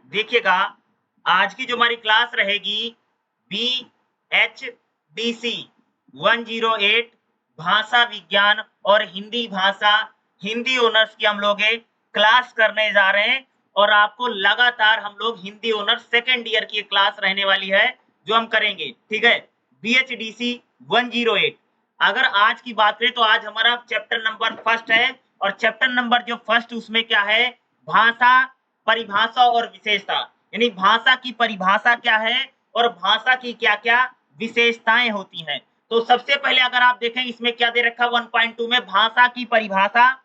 देखिएगा, आज की जो हमारी क्लास रहेगी BHDC 108 भाषा विज्ञान और हिंदी भाषा, हिंदी ऑनर्स की हम लोग एक क्लास करने जा रहे हैं और आपको लगातार हम लोग हिंदी ऑनर्स सेकेंड ईयर की क्लास रहने वाली है जो हम करेंगे, ठीक है। BHDC 108। अगर आज की बात करें तो आज हमारा चैप्टर नंबर फर्स्ट है और चैप्टर नंबर जो फर्स्ट उसमें क्या है, भाषा, परिभाषा और विशेषता, यानी भाषा की परिभाषा क्या है और भाषा की क्या-क्या विशेषताएं होती हैं। तो सबसे पहले अगर आप देखें इसमें क्या दे रखा है 1.2 में भाषा की परिभाषा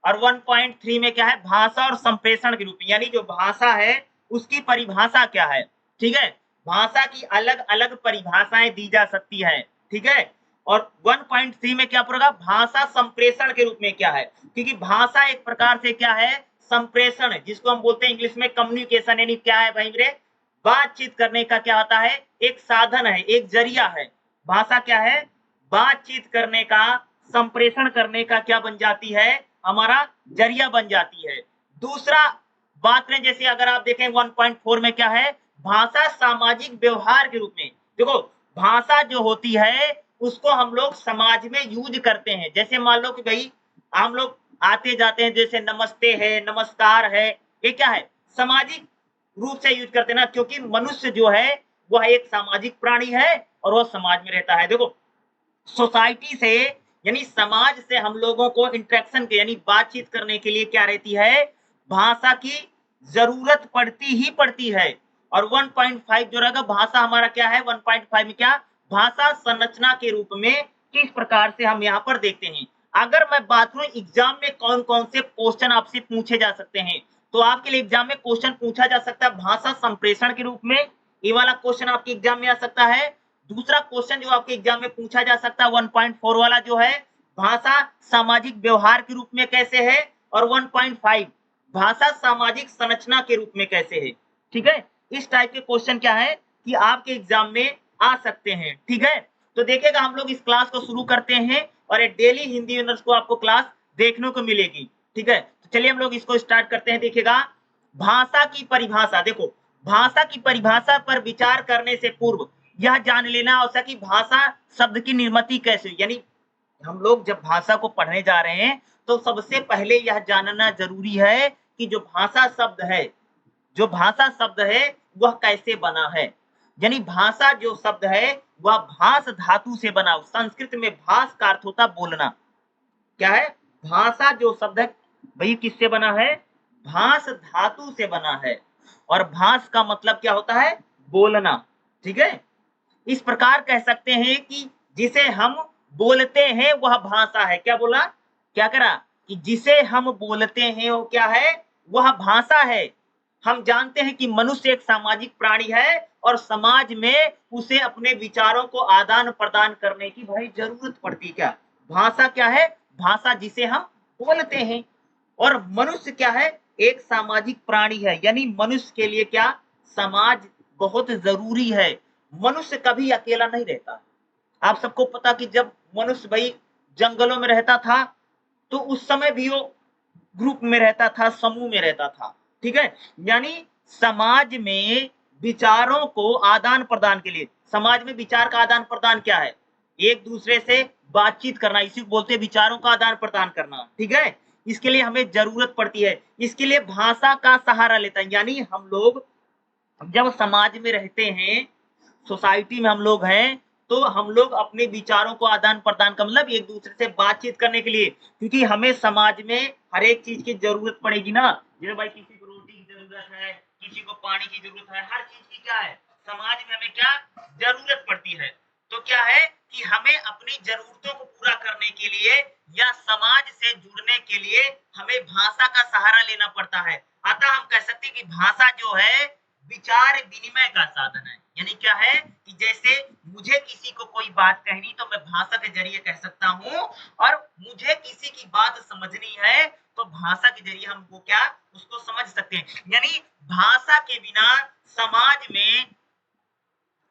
और 1.3 में क्या है, भाषा और संप्रेषण के रूप में, यानी जो भाषा है उसकी परिभाषा क्या है, ठीक है। भाषा की अलग-अलग परिभाषाएं दी जा सकती है, ठीक है। और 1.3 में क्या पड़ेगा, भाषा संप्रेषण के रूप में क्या है, क्योंकि भाषा एक प्रकार से क्या है, संप्रेषण, जिसको हम बोलते हैं इंग्लिश में कम्युनिकेशन, यानी क्या है भाई मेरे, बातचीत करने का क्या होता है, एक साधन है, एक जरिया है। भाषा क्या है, बातचीत करने का, संप्रेषण करने का क्या बन जाती है, हमारा जरिया बन जाती है। दूसरा बात करें, जैसे अगर आप देखें 1.4 में क्या है, भाषा सामाजिक व्यवहार के रूप में। देखो, भाषा जो होती है उसको हम लोग समाज में यूज करते हैं। जैसे मान लो कि भाई हम लोग आते जाते हैं, जैसे नमस्ते है, नमस्कार है, ये क्या है, सामाजिक रूप से यूज करते हैं ना, क्योंकि मनुष्य जो है वह एक सामाजिक प्राणी है और वह समाज में रहता है। देखो, सोसाइटी से यानी समाज से हम लोगों को इंटरेक्शन के यानी बातचीत करने के लिए क्या रहती है, भाषा की जरूरत पड़ती ही पड़ती है। और 1.5 जो रहेगा भाषा हमारा क्या है, 1.5 में क्या, भाषा संरचना के रूप में किस प्रकार से हम यहाँ पर देखते हैं। अगर मैं बात करूं एग्जाम में कौन कौन से क्वेश्चन आपसे पूछे जा सकते हैं, तो आपके लिए एग्जाम में क्वेश्चन पूछा जा सकता है भाषा संप्रेषण के रूप में, ये वाला क्वेश्चन आपके एग्जाम में आ सकता है। दूसरा क्वेश्चन जो आपके एग्जाम में पूछा जा सकता है 1.4 वाला जो है, भाषा सामाजिक व्यवहार के रूप में कैसे है, और 1.5 भाषा सामाजिक संरचना के रूप में कैसे है, ठीक है। इस टाइप के क्वेश्चन क्या है कि आपके एग्जाम में आ सकते हैं, ठीक है। तो देखिएगा हम लोग इस क्लास को शुरू करते हैं और डेली हिंदी ऑनर्स को आपको क्लास देखने को मिलेगी, ठीक है। तो चलिए हम लोग इसको स्टार्ट करते हैं। देखिएगा, भाषा की परिभाषा। देखो, भाषा की परिभाषा पर विचार करने से पूर्व यह जान लेना आवश्यक कि भाषा शब्द की निर्मिति कैसे हुई। यानी हम लोग जब भाषा को पढ़ने जा रहे हैं तो सबसे पहले यह जानना जरूरी है कि जो भाषा शब्द है, जो भाषा शब्द है वह कैसे बना है। यानी भाषा जो शब्द है वह भाष धातु से बना। संस्कृत में भाष का अर्थ होता बोलना। क्या है, भाषा जो शब्द है वही किससे बना है, भाष धातु से बना है। और भाष का मतलब क्या होता है, बोलना, ठीक है। इस प्रकार कह सकते हैं कि जिसे हम बोलते हैं वह भाषा है। क्या बोला, क्या करा, कि जिसे हम बोलते हैं वो क्या है, वह भाषा है। हम जानते हैं कि मनुष्य एक सामाजिक प्राणी है और समाज में उसे अपने विचारों को आदान प्रदान करने की भाई जरूरत पड़ती। क्या भाषा क्या है, भाषा जिसे हम बोलते हैं। और मनुष्य क्या है, एक सामाजिक प्राणी है, यानी मनुष्य के लिए क्या, समाज बहुत जरूरी है। मनुष्य कभी अकेला नहीं रहता। आप सबको पता कि जब मनुष्य भाई जंगलों में रहता था तो उस समय भी वो ग्रुप में रहता था, समूह में रहता था, ठीक है। यानी समाज में विचारों को आदान प्रदान के लिए, समाज में विचार का आदान प्रदान क्या है, एक दूसरे से बातचीत करना, इसी को बोलते हैं विचारों का आदान प्रदान करना, ठीक है। इसके लिए हमें जरूरत पड़ती है, इसके लिए भाषा का सहारा लेता है। यानी हम लोग जब समाज में रहते हैं, सोसाइटी में हम लोग हैं, तो हम लोग अपने विचारों को आदान प्रदान का मतलब एक दूसरे से बातचीत करने के लिए, क्योंकि हमें समाज में हर एक चीज की जरूरत पड़ेगी ना। जैसे भाई किसी को रोटी की जरूरत है, किसी को पानी की जरूरत है, हर चीज की क्या है, समाज में हमें क्या जरूरत पड़ती है। तो क्या है कि हमें अपनी जरूरतों को पूरा करने के लिए या समाज से जुड़ने के लिए हमें भाषा का सहारा लेना पड़ता है। अतः हम कह सकते हैं कि भाषा जो है विचार विनिमय का साधन है। यानी क्या है कि जैसे मुझे किसी को कोई बात कहनी तो मैं भाषा के जरिए कह सकता हूँ, और मुझे किसी की बात समझनी है तो भाषा के जरिए हम वो क्या उसको समझ सकते हैं। यानी भाषा के बिना समाज में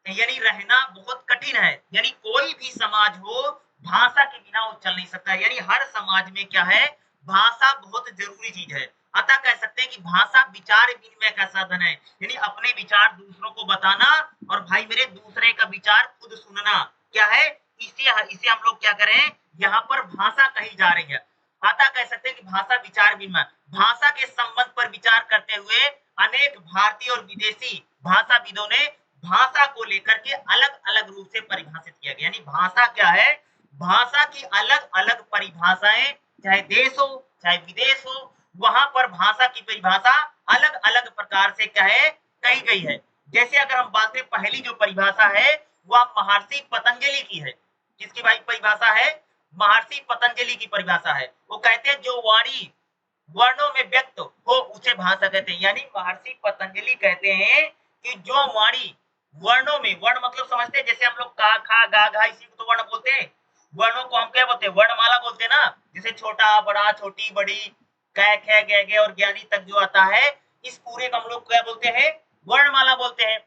यानी रहना बहुत कठिन है। यानी कोई भी समाज हो, भाषा के बिना वो चल नहीं सकता। यानी हर समाज में क्या है, भाषा बहुत जरूरी चीज है। अतः कह सकते हैं कि भाषा विचार विनिमय का साधन है, यानी अपने विचार दूसरों को बताना और भाई मेरे दूसरे का विचार खुद सुनना। क्या है, इसे हम लोग क्या करें, यहाँ पर भाषा कही जा रही है। अतः कह सकते हैं कि भाषा विचार विनिमय, भाषा के संबंध पर विचार करते हुए अनेक भारतीय और विदेशी भाषाविदों ने भाषा को लेकर के अलग अलग रूप से परिभाषित किया गया। यानी भाषा क्या है, भाषा की अलग अलग परिभाषाएं, चाहे देश हो चाहे विदेश हो, वहां पर भाषा की परिभाषा अलग अलग प्रकार से क्या है, कही गई है। जैसे अगर हम बात करें, पहली जो परिभाषा है वह महर्षि पतंजलि की है। किसकी भाई परिभाषा है, महर्षि पतंजलि की परिभाषा है। वो कहते हैं जो वाणी वर्णों में व्यक्त हो उसे भाषा कहते हैं। यानी महर्षि पतंजलि कहते हैं कि जो वाणी वर्णों में, वर्ण मतलब समझते हैं, जैसे हम लोग का खा गा घा इसी को तो वर्ण बोलते हैं, वर्णों को हम क्या बोलते हैं, वर्णमाला बोलते हैं ना। जैसे छोटा बड़ा छोटी बड़ी कै खे गे गे और ज्ञानी तक जो आता है, इस पूरे को हम लोग क्या बोलते हैं, वर्णमाला बोलते हैं।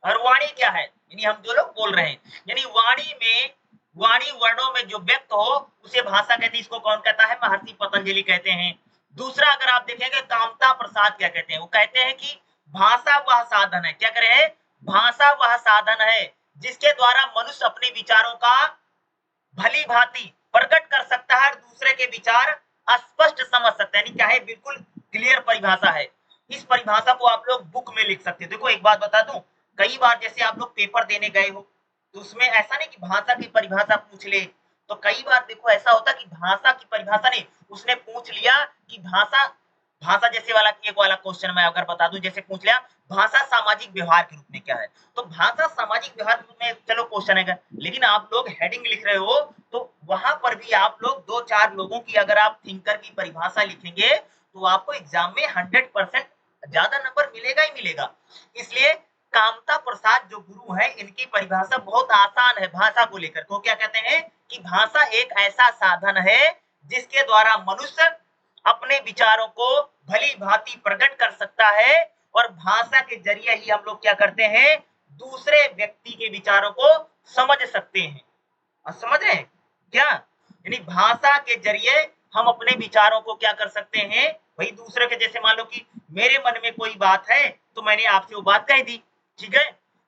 और वाणी क्या है, यानी हम जो लोग बोल रहे हैं, यानी वाणी में, वाणी वर्णों में जो व्यक्त हो उसे भाषा कहते हैं। इसको कौन कहता है, महर्षि पतंजलि कहते हैं। दूसरा अगर आप देखेंगे कामता प्रसाद क्या कहते हैं, वो कहते हैं कि भाषा वह साधन है, क्या करे, भाषा वह साधन है जिसके द्वारा मनुष्य अपने विचारों का भली भांति प्रकट कर सकता है और दूसरे के विचार स्पष्ट समझ सकता है। यानी क्या है, बिल्कुल क्लियर परिभाषा है। इस परिभाषा को आप लोग बुक में लिख सकते हो। देखो एक बात बता दूं, कई बार जैसे आप लोग पेपर देने गए हो तो उसमें ऐसा नहीं कि भाषा की परिभाषा पूछ ले, तो कई बार देखो ऐसा होता कि भाषा की परिभाषा नहीं, उसने पूछ लिया कि भाषा, भाषा जैसे वाला एक वाला क्वेश्चन मैं अगर बता दूं, जैसे पूछ लिया भाषा सामाजिक व्यवहार के रूप में क्या है, तो भाषा सामाजिक व्यवहार के रूप में चलो क्वेश्चन है, लेकिन आप लोग हेडिंग लिख रहे हो तो वहां पर भी आप लोग 2-4 लोगों की अगर आप थिंकर की परिभाषा लिखेंगे तो आपको एग्जाम में 100% ज्यादा नंबर मिलेगा ही मिलेगा। इसलिए कामता प्रसाद जो गुरु है, इनकी परिभाषा बहुत आसान है भाषा को लेकर। तो क्या कहते हैं कि भाषा एक ऐसा साधन है जिसके द्वारा मनुष्य अपने विचारों को भली भांति प्रकट कर सकता है और भाषा के जरिए ही हम लोग क्या करते हैं, दूसरे व्यक्ति के विचारों को समझ सकते हैं। और समझ रहे हैं क्या, यानी भाषा के जरिए हम अपने विचारों को क्या कर सकते हैं भाई, दूसरे के, जैसे मान लो कि मेरे मन में कोई बात है तो मैंने आपसे वो बात कह दी, ठीक है,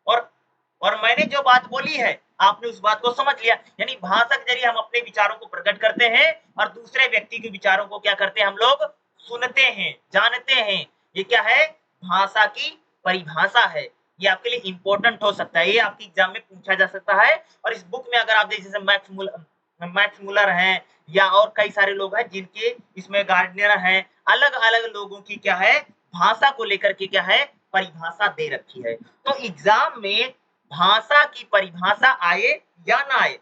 और मैंने जो बात बोली है आपने उस बात को समझ लिया। यानी भाषा के जरिए हम अपने विचारों को प्रकट करते हैं और दूसरे व्यक्ति के विचारों को क्या करते हैं, हम लोग सुनते हैं, जानते हैं। ये क्या है, भाषा की परिभाषा है। ये आपके लिए इंपॉर्टेंट हो सकता है, ये आपके एग्जाम में पूछा जा सकता है। और इस बुक में अगर आप देखें, जैसे मैक्स मुलर हैं या और कई सारे लोग हैं जिनके इसमें गार्डनियर हैं, अलग अलग लोगों की क्या है, भाषा को लेकर के क्या है, परिभाषा दे रखी है। तो एग्जाम में भाषा की परिभाषा आए या ना आए,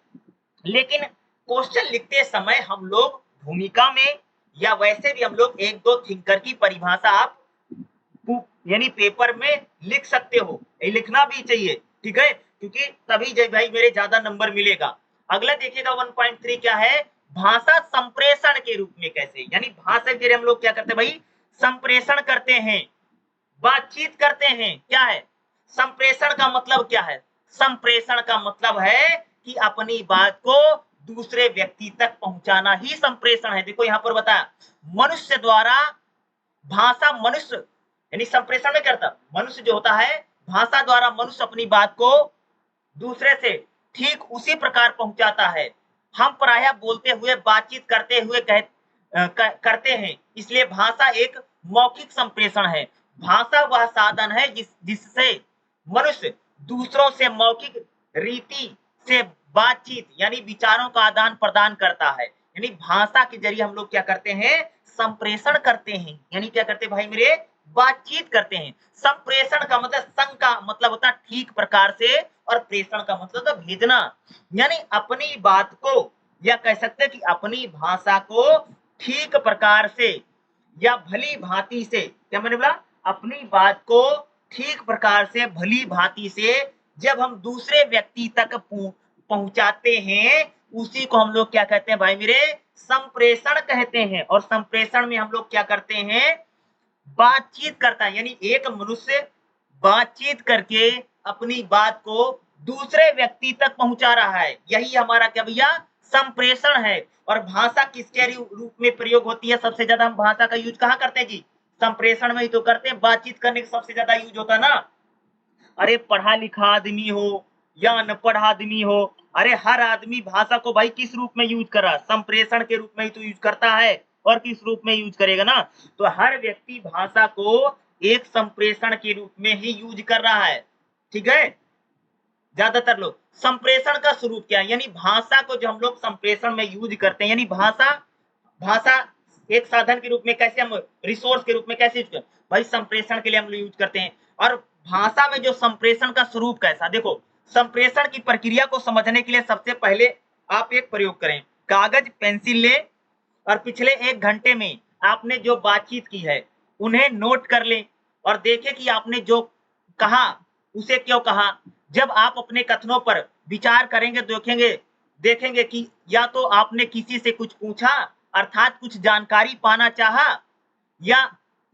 लेकिन क्वेश्चन लिखते समय हम लोग भूमिका में या वैसे भी हम लोग 1-2 थिंकर की परिभाषा आप यानी पेपर में लिख सकते हो, लिखना भी चाहिए, ठीक है, क्योंकि तभी जब भाई मेरे ज्यादा नंबर मिलेगा। अगला देखिएगा 1.3 क्या है, भाषा संप्रेषण के रूप में कैसे, यानी भाषा के जरिए हम लोग क्या करते हैं भाई, संप्रेषण करते हैं, बातचीत करते हैं। क्या है संप्रेषण का मतलब, क्या है संप्रेषण का मतलब है कि अपनी बात को दूसरे व्यक्ति तक पहुंचाना ही संप्रेषण है। देखो यहाँ पर बताया, मनुष्य द्वारा भाषा, मनुष्य यानी संप्रेषण में करता मनुष्य जो होता है, भाषा द्वारा मनुष्य अपनी बात को दूसरे से ठीक उसी प्रकार पहुंचाता है। हम प्रायः बोलते हुए, बातचीत करते हुए करते हैं, इसलिए भाषा एक मौखिक संप्रेषण है। भाषा वह साधन है जिससे मनुष्य दूसरों से मौखिक रीति से बातचीत यानी विचारों का आदान प्रदान करता है। यानी भाषा के जरिए हम लोग क्या करते हैं, संप्रेषण करते हैं, यानी क्या करते हैं भाई मेरे, बातचीत करते हैं। संप्रेषण का मतलब, संग का मतलब होता है ठीक प्रकार से, और प्रेषण का मतलब होता भेजना, यानी अपनी बात को, या कह सकते हैं कि अपनी भाषा को ठीक प्रकार से या भली भांति से, क्या मैंने बोला, अपनी बात को ठीक प्रकार से भली भांति से जब हम दूसरे व्यक्ति तक पहुंचाते हैं, उसी को हम लोग क्या कहते हैं भाई मेरे, संप्रेषण कहते हैं। और संप्रेषण में हम लोग क्या करते हैं, बातचीत करता है, यानी एक मनुष्य बातचीत करके अपनी बात को दूसरे व्यक्ति तक पहुंचा रहा है, यही हमारा क्या भैया, संप्रेषण है। और भाषा किसके रूप में प्रयोग होती है? सबसे ज्यादा हम भाषा का यूज कहाँ करते हैं जी? संप्रेषण में ही तो करते हैं। बातचीत करने का सबसे ज्यादा यूज होता है ना। अरे पढ़ा लिखा आदमी हो या अनपढ़ आदमी हो, अरे हर आदमी भाषा को भाई किस रूप में यूज कर रहा है? संप्रेषण के रूप में ही तो यूज करता है, और किस रूप में यूज करेगा ना? तो हर व्यक्ति भाषा को एक संप्रेषण के रूप में ही यूज कर रहा है, ठीक है। ज्यादातर लोग संप्रेषण का स्वरूप क्या है, यानी भाषा को जो हम लोग संप्रेषण में यूज करते हैं, यानी भाषा भाषा एक साधन के रूप में कैसे हम रिसोर्स के रूप में कैसे यूज करते हैं? भाई संप्रेषण के लिए हम लोग यूज करते हैं। और भाषा में जो संप्रेषण का स्वरूप कैसा, देखो संप्रेषण की प्रक्रिया को समझने के लिए सबसे पहले आप एक प्रयोग करें, कागज पेंसिल ले और पिछले 1 घंटे में आपने जो बातचीत की है उन्हें नोट कर लें और देखें कि आपने जो कहा उसे क्यों कहा। जब आप अपने कथनों पर विचार करेंगे, देखेंगे कि या तो आपने किसी से कुछ पूछा अर्थात कुछ जानकारी पाना चाहा, या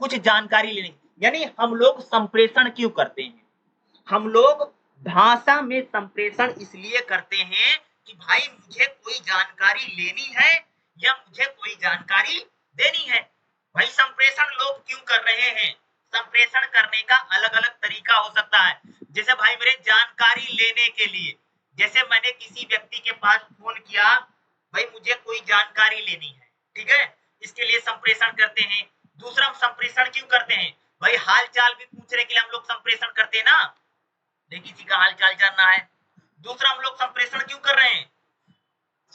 कुछ जानकारी लेनी। यानी हम लोग संप्रेषण क्यों करते हैं? हम लोग भाषा में संप्रेषण इसलिए करते हैं कि भाई मुझे कोई जानकारी लेनी है या मुझे कोई जानकारी देनी है। भाई संप्रेषण लोग क्यों कर रहे हैं? संप्रेषण करने का अलग अलग तरीका हो सकता है। जैसे भाई मेरे जानकारी लेने के लिए, जैसे मैंने किसी व्यक्ति के पास फोन किया, भाई मुझे कोई जानकारी लेनी है, ठीक है, इसके लिए संप्रेषण करते हैं। दूसरा हम संप्रेषण क्यों करते हैं? भाई हाल चाल भी पूछने के लिए हम लोग संप्रेषण करते हैं ना, किसी का हाल चाल जानना है। दूसरा हम लोग संप्रेषण क्यों कर रहे हैं?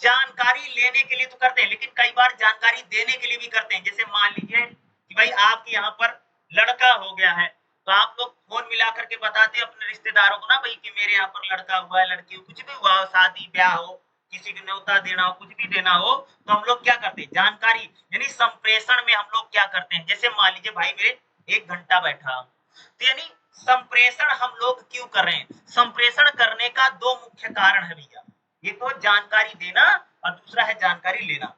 जानकारी लेने के लिए तो करते हैं, लेकिन कई बार जानकारी देने के लिए भी करते हैं। जैसे मान लीजिए कि भाई आपके यहाँ पर लड़का हो गया है, तो आप लोग फोन मिला करके बताते हैं अपने रिश्तेदारों को ना, भाई कि मेरे यहाँ पर लड़का हुआ है, लड़की हो, कुछ भी हुआ हो, शादी ब्याह हो, किसी को न्योता देना हो, कुछ भी देना हो, तो हम लोग क्या करते हैं? जानकारी, यानी संप्रेषण में हम लोग क्या करते हैं? जैसे मान लीजिए भाई मेरे 1 घंटा बैठा, तो यानी संप्रेषण हम लोग क्यों कर रहे हैं? संप्रेषण करने का 2 मुख्य कारण है भैया, एक तो जानकारी देना और दूसरा है जानकारी लेना।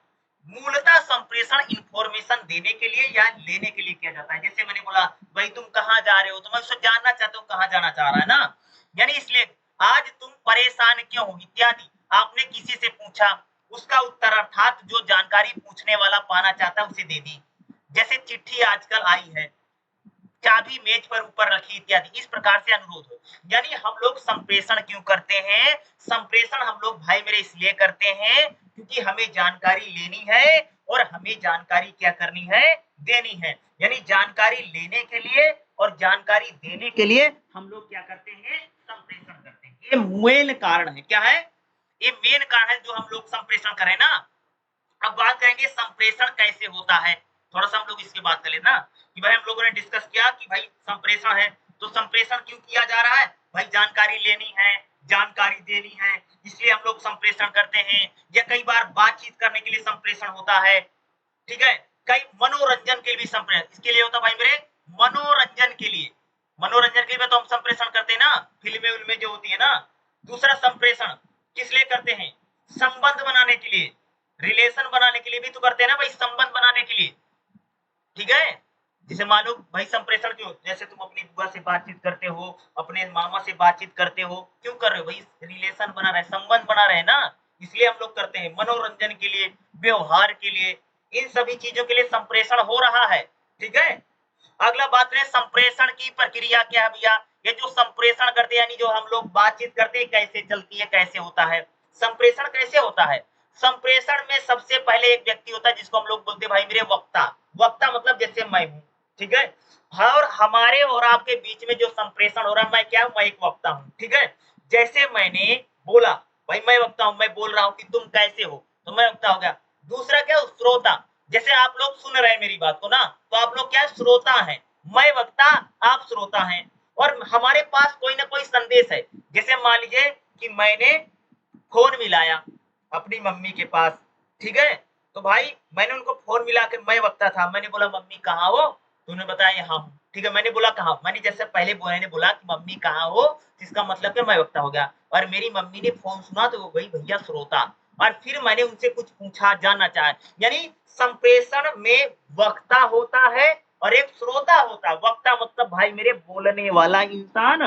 मूलतः संप्रेषण इंफॉर्मेशन देने के लिए या लेने के लिए किया जाता है। जैसे मैंने बोला भाई तुम कहाँ जा रहे हो, तो मैं उससे जानना चाहता हूँ कहाँ जाना चाह रहा है ना, यानी इसलिए आज तुम परेशान क्यों हो इत्यादि आपने किसी से पूछा, उसका उत्तर अर्थात जो जानकारी पूछने वाला पाना चाहता है उसे दे दी। जैसे चिट्ठी आजकल आई है, चाबी मेज पर ऊपर रखी इत्यादि, इस प्रकार से अनुरोध हो। यानी हम लोग संप्रेषण क्यों करते हैं? संप्रेषण हम लोग भाई मेरे इसलिए करते हैं क्योंकि हमें जानकारी लेनी है और हमें जानकारी क्या करनी है? देनी है। यानी जानकारी लेने के लिए और जानकारी देने के लिए हम लोग क्या करते हैं? संप्रेषण करते हैं। ये मेन कारण है। क्या है? ये मेन कारण है जो हम लोग संप्रेषण करें ना। अब बात करेंगे संप्रेषण कैसे होता है, थोड़ा सा हम लोग इसकी बात कर लेना कि भाई हम लोगों ने डिस्कस किया कि भाई संप्रेषण है, तो संप्रेषण क्यों किया जा रहा है? भाई जानकारी लेनी है, जानकारी देनी है, इसलिए हम लोग संप्रेषण करते हैं। या कई बार बातचीत करने के लिए संप्रेषण होता है, ठीक है। कई मनोरंजन के लिए भी संप्रेषण इसके लिए होता है भाई मेरे, मनोरंजन के लिए, मनोरंजन के लिए तो हम संप्रेषण करते हैं ना, फिल्में उल्में जो होती है ना। दूसरा संप्रेषण किस लिए करते हैं? संबंध बनाने के लिए, रिलेशन बनाने के लिए भी तो करते हैं ना भाई, संबंध बनाने के लिए, ठीक है। जैसे मान लो भाई संप्रेषण क्यों, जैसे तुम अपनी बुआ से बातचीत करते हो, अपने मामा से बातचीत करते हो, क्यों कर रहे हो भाई? रिलेशन बना रहे, संबंध बना रहे ना, इसलिए हम लोग करते हैं। मनोरंजन के लिए, व्यवहार के लिए, इन सभी चीजों के लिए संप्रेषण हो रहा है, ठीक है। अगला बात करें संप्रेषण की प्रक्रिया क्या है भैया। ये जो संप्रेषण करते हैं यानी जो हम लोग बातचीत करते हैं कैसे चलती है, कैसे होता है संप्रेषण, कैसे होता है? संप्रेषण में सबसे पहले एक व्यक्ति होता है जिसको हम लोग बोलते हैं भाई मेरे वक्ता। वक्ता मतलब जैसे मैं हूँ, ठीक है। और हमारे और आपके बीच में जो संप्रेषण हो रहा है, मैं क्या हूँ? मैं एक वक्ता हूँ, ठीक है। जैसे मैंने बोला भाई मैं वक्ता हूँ, मैं बोल रहा हूँ कि तुम कैसे हो, तो मैं वक्ता हो गया। दूसरा क्या? श्रोता। जैसे आप लोग सुन रहे हैं मेरी बात को ना, तो आप लोग क्या? श्रोता हैं। मैं वक्ता, आप श्रोता हैं। और हमारे पास कोई ना कोई संदेश है। जैसे मान लीजिए कि मैंने फोन मिलाया अपनी मम्मी के पास, ठीक है। तो भाई मैंने उनको फोन मिला के, मैं वक्ता था, मैंने बोला मम्मी कहाँ हो, तो उन्होंने बताया यहाँ हूँ, ठीक है। मैंने बोला कहाँ, मैंने जैसे पहले मैंने बोला कि मम्मी कहाँ हो, इसका मतलब कि मैं वक्ता हो गया। और मेरी मम्मी ने फोन सुना तो वो गई भैया श्रोता, और फिर मैंने उनसे कुछ पूछा, जानना चाहा। यानी संप्रेषण में वक्ता होता है और एक श्रोता होता है। वक्ता मतलब भाई मेरे बोलने वाला इंसान,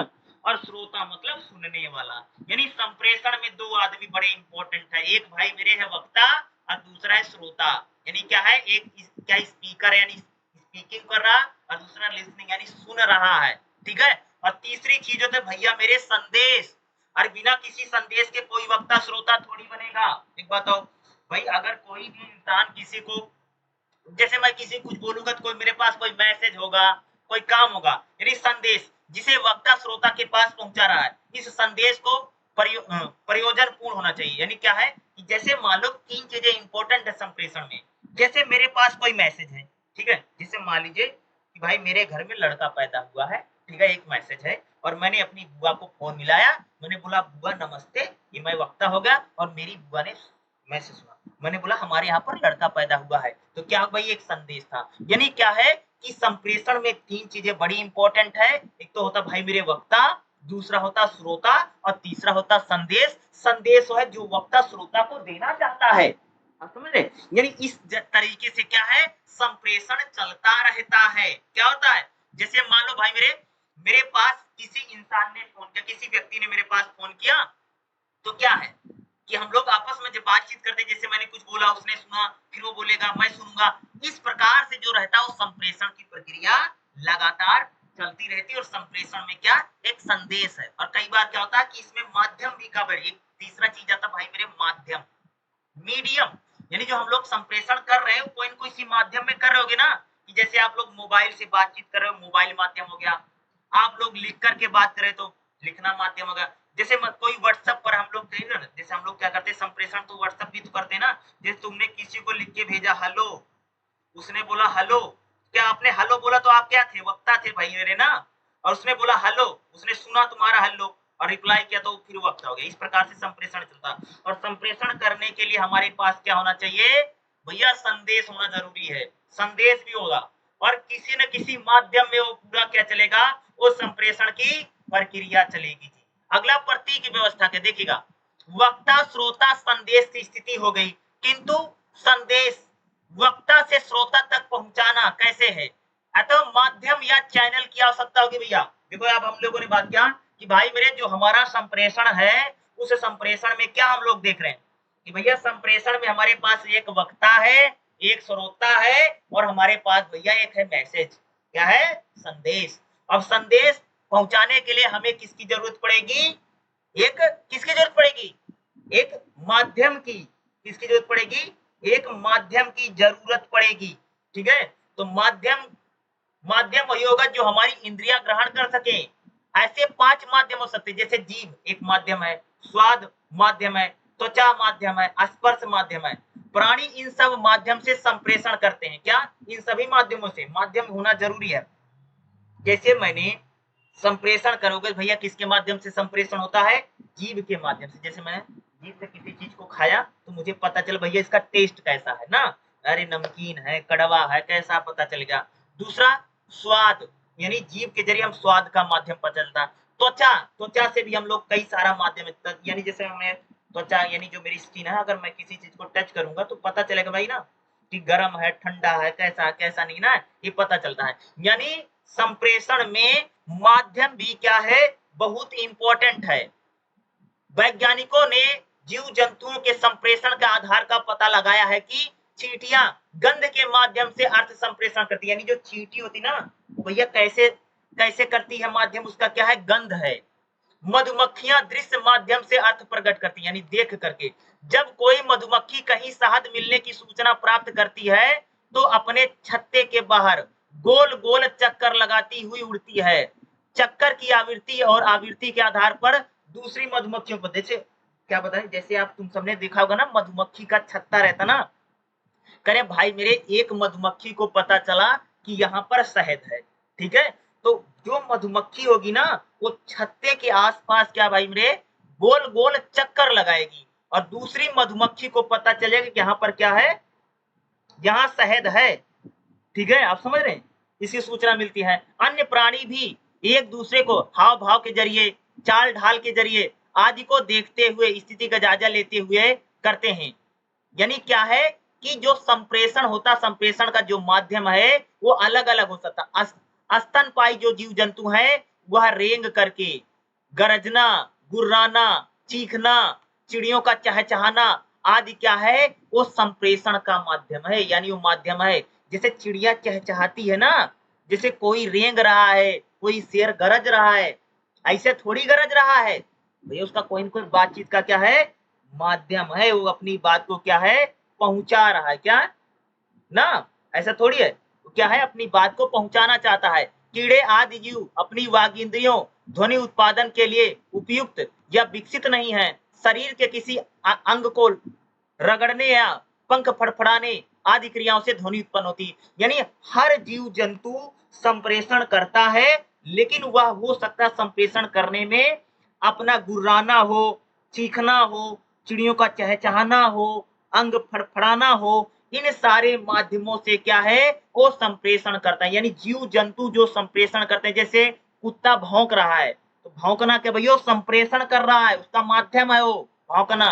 और श्रोता मतलब सुनने वाला। यानी संप्रेषण में दो आदमी बड़े इंपॉर्टेंट है, एक भाई मेरे है वक्ता और दूसरा है श्रोता। यानी क्या है, एक क्या स्पीकर है यानी स्पीकिंग कर रहा, और दूसरा लिसनिंग यानी सुन रहा है। ठीक है, और तीसरी चीज होता है भैया मेरे संदेश। और बिना किसी संदेश के कोई वक्ता श्रोता थोड़ी बनेगा। एक बताओ भाई, अगर कोई भी इंसान किसी को, जैसे मैं किसी कुछ बोलूंगा तो कोई मेरे पास कोई मैसेज होगा, कोई काम होगा, यानी संदेश जिसे वक्ता श्रोता के पास पहुंचा रहा है, इस संदेश को प्रयोजन पूर्ण होना चाहिए। यानी क्या है कि जैसे मान लो तीन चीजें इंपॉर्टेंट है संप्रेषण में। जैसे मेरे पास कोई मैसेज है, ठीक है, जैसे मान लीजिए कि भाई मेरे घर में लड़का पैदा हुआ है, ठीक है, एक मैसेज है, और मैंने अपनी बुआ को फोन मिलाया, मैंने बोला बुआ नमस्ते, ये मैं वक्ता हो गया, और मेरी बुआ ने मैसेज सुना, मैंने बोला हमारे यहाँ पर लड़का पैदा हुआ है, तो क्या भाई एक संदेश था। यानी क्या है कि संप्रेषण में तीन चीजें बड़ी इंपॉर्टेंट है, एक तो होता भाई मेरे वक्ता, दूसरा होता श्रोता, और तीसरा होता संदेश। संदेश है जो वक्ता श्रोता को देना चाहता है, आप समझ रहे। यानी इस तरीके से क्या है संप्रेषण चलता रहता है। क्या होता है, जैसे मान लो भाई मेरे मेरे पास किसी इंसान ने फोन किया, किसी व्यक्ति ने मेरे पास फोन किया, तो क्या है कि हम लोग आपस में जब बातचीत करते, जैसे मैंने कुछ बोला उसने सुना, फिर वो बोलेगा मैं सुनूंगा, इस प्रकार से जो रहता है वो संप्रेषण की प्रक्रिया लगातार चलती रहती है। और संप्रेषण में क्या एक संदेश है। और कई बार क्या होता है कि इसमें माध्यम भी कवर, एक तीसरा चीज आता है भाई मेरे माध्यम, मीडियम। यानी जो हम लोग संप्रेषण कर रहे हैं कोई न कोई माध्यम में कर रहे होगे ना, कि जैसे आप लोग मोबाइल से बातचीत कर रहे हो, मोबाइल माध्यम हो गया, आप लोग लिख करके बात करें तो लिखना माध्यम होगा। जैसे कोई व्हाट्सएप पर हम लोग, जैसे हम लोग क्या करते हैं संप्रेषण तो व्हाट्सएप भी तो करते हैं ना, जैसे तुमने किसी को लिख के भेजा हेलो, उसने बोला हेलो, क्या आपने हेलो बोला तो आप क्या थे, वक्ता थे भाई मेरे ना, और उसने बोला हेलो, उसने सुना तुम्हारा हेलो और रिप्लाई किया तो फिर वक्ता हो गया। इस प्रकार से संप्रेषण चलता। और संप्रेषण करने के लिए हमारे पास क्या होना चाहिए भैया, संदेश होना जरूरी है, संदेश भी होगा, और किसी न किसी माध्यम में वो पूरा क्या चलेगा, वो संप्रेषण की प्रक्रिया चलेगी। अगला प्रतीक व्यवस्था के देखिएगा, वक्ता श्रोता संदेश की स्थिति हो गई, किंतु संदेश वक्ता से श्रोता तक पहुंचाना कैसे है, अतः माध्यम या चैनल की आवश्यकता होगी। भैया देखो अब हम लोगों ने बात किया कि भाई मेरे जो हमारा संप्रेषण है, उस संप्रेषण में क्या हम लोग देख रहे हैं कि भैया संप्रेषण में हमारे पास एक वक्ता है, एक श्रोता है, और हमारे पास भैया एक है मैसेज, क्या है संदेश। अब संदेश पहुंचाने के लिए हमें किसकी जरूरत पड़ेगी, एक किसकी जरूरत पड़ेगी, एक माध्यम की। किसकी जरूरत पड़ेगी, एक माध्यम की जरूरत पड़ेगी। ठीक है, तो माध्यम वही होगा जो हमारी इंद्रिया ग्रहण कर सके। ऐसे 5 माध्यम हो सकते हैं, जैसे जीभ एक माध्यम है, स्वाद माध्यम है, त्वचा माध्यम है, स्पर्श माध्यम है। प्राणी इन सब माध्यम से संप्रेषण करते हैं। क्या इन सभी माध्यमों से माध्यम होना जरूरी है। जैसे मैंने संप्रेषण करोगे भैया, किसके माध्यम से संप्रेषण होता है, जीभ के माध्यम से। जैसे मैं जीभ से किसी चीज को खाया तो मुझे पता चला भैया इसका टेस्ट कैसा है ना, अरे नमकीन है, कड़वा है, कैसा पता चलेगा। दूसरा स्वाद, यानी जीभ के जरिए हम स्वाद का माध्यम पता चलता है। त्वचा, त्वचा से भी हम लोग कई सारा माध्यम, यानी जैसे हमें त्वचा यानी जो मेरी स्किन है, अगर मैं किसी चीज को टच करूंगा तो पता चलेगा भाई ना कि गर्म है, ठंडा है, कैसा कैसा नहीं ना, ये पता चलता है। यानी संप्रेषण में माध्यम भी क्या है, बहुत इंपॉर्टेंट है। वैज्ञानिकों ने जीव जंतुओं के संप्रेषण का आधार का पता लगाया है कि चींटियां गंध के माध्यम से अर्थ संप्रेषण करती है। यानी जो चींटी होती ना भैया कैसे कैसे करती है, माध्यम उसका क्या है, गंध है। मधुमक्खियां दृश्य माध्यम से अर्थ प्रकट करती है, यानी देख करके। जब कोई मधुमक्खी कहीं शहद मिलने की सूचना प्राप्त करती है तो अपने छत्ते के बाहर गोल गोल चक्कर लगाती हुई उड़ती है। चक्कर की आवृत्ति और आवृत्ति के आधार पर दूसरी मधुमक्खियों को, जैसे क्या बताएं, जैसे आप तुम सबने देखा होगा ना, मधुमक्खी का छत्ता रहता ना, करे भाई मेरे एक मधुमक्खी को पता चला कि यहाँ पर शहद है, ठीक है, तो जो मधुमक्खी होगी ना वो छत्ते के आसपास क्या भाई मेरे गोल गोल चक्कर लगाएगी, और दूसरी मधुमक्खी को पता चलेगा कि यहाँ पर क्या है, यहाँ शहद है। ठीक है, आप समझ रहे हैं, इसकी सूचना मिलती है। अन्य प्राणी भी एक दूसरे को हाव भाव के जरिए, चाल ढाल के जरिए आदि को देखते हुए स्थिति का जायजा लेते हुए करते हैं। यानी क्या है कि जो संप्रेषण होता, संप्रेषण का जो माध्यम है वो अलग अलग हो सकता। स्तनपाई जो जीव जंतु है वह रेंग करके, गरजना, गुर्राना, चीखना, चिड़ियों का चहचहाना आदि क्या है, वो संप्रेषण का माध्यम है, यानी वो माध्यम है। जैसे चिड़िया चहचहाती है ना, जैसे कोई रेंग रहा है, कोई शेर गरज रहा है, ऐसे थोड़ी गरज रहा है भैया, उसका कोई न कोई बातचीत का क्या है, माध्यम है, वो अपनी बात को क्या है, पहुंचा रहा है, क्या ना, ऐसा थोड़ी है, वो क्या है, अपनी बात को पहुंचाना चाहता है। कीड़े आदि जीव अपनी वाग इंद्रियों ध्वनि उत्पादन के लिए उपयुक्त या विकसित नहीं है। शरीर के किसी अंग को रगड़ने या पंख फड़फड़ाने आदि क्रियाओं से ध्वनि उत्पन्न होती है। यानी हर जीव जंतु संप्रेषण करता है, लेकिन वह हो सकता है संप्रेषण करने में अपना गुर्राना हो, चीखना हो, चिड़ियों का चहचहाना हो, अंग फड़फड़ाना हो, इन सारे माध्यमों से क्या है, वो संप्रेषण करता है। यानी जीव जंतु जो संप्रेषण करते हैं, जैसे कुत्ता भौंक रहा है, तो भौंकना क्या भैया, संप्रेषण कर रहा है, उसका माध्यम है वो भौंकना,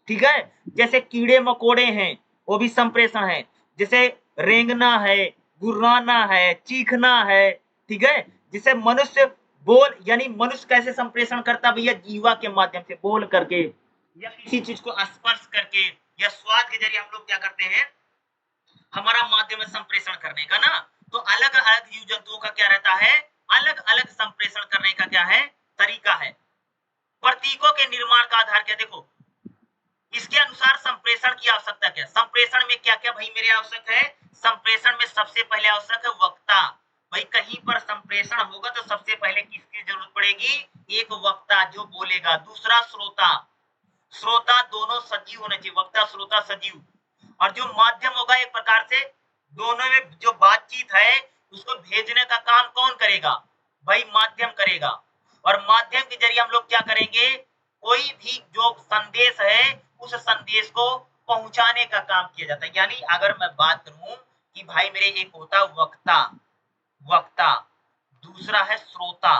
ठीक है। जैसे कीड़े मकोड़े हैं, वो भी संप्रेषण है। जैसे रेंगना है, गुर्राना है, चीखना है, ठीक है। जिसे मनुष्य बोल, यानी मनुष्य कैसे संप्रेषण करता भैया, जीवा के माध्यम से, बोल करके या किसी चीज को स्पर्श करके या स्वाद के जरिए हम लोग क्या करते हैं, हमारा माध्यम है संप्रेषण करने का ना। तो अलग अलग जीव जंतुओं का क्या रहता है, अलग अलग संप्रेषण करने का क्या है, तरीका है। प्रतीकों के निर्माण का आधार क्या, देखो इसके अनुसार संप्रेषण की आवश्यकता क्या, संप्रेषण में क्या क्या भाई मेरे आवश्यक है, संप्रेषण में सबसे पहले आवश्यक है वक्ता। भाई कहीं पर संप्रेषण होगा तो सबसे पहले किसकी जरूरत पड़ेगी, एक वक्ता जो बोलेगा, दूसरा श्रोता, श्रोता दोनों सजीव होने चाहिए, वक्ता श्रोता सजीव। और जो माध्यम होगा एक प्रकार से दोनों में जो बातचीत है उसको भेजने का काम कौन करेगा, भाई माध्यम करेगा। और माध्यम के जरिए हम लोग क्या करेंगे, कोई भी जो संदेश है उस संदेश को पहुंचाने का काम किया जाता है। यानी अगर मैं बात करूं कि भाई मेरे एक होता वक्ता, वक्ता, दूसरा है श्रोता,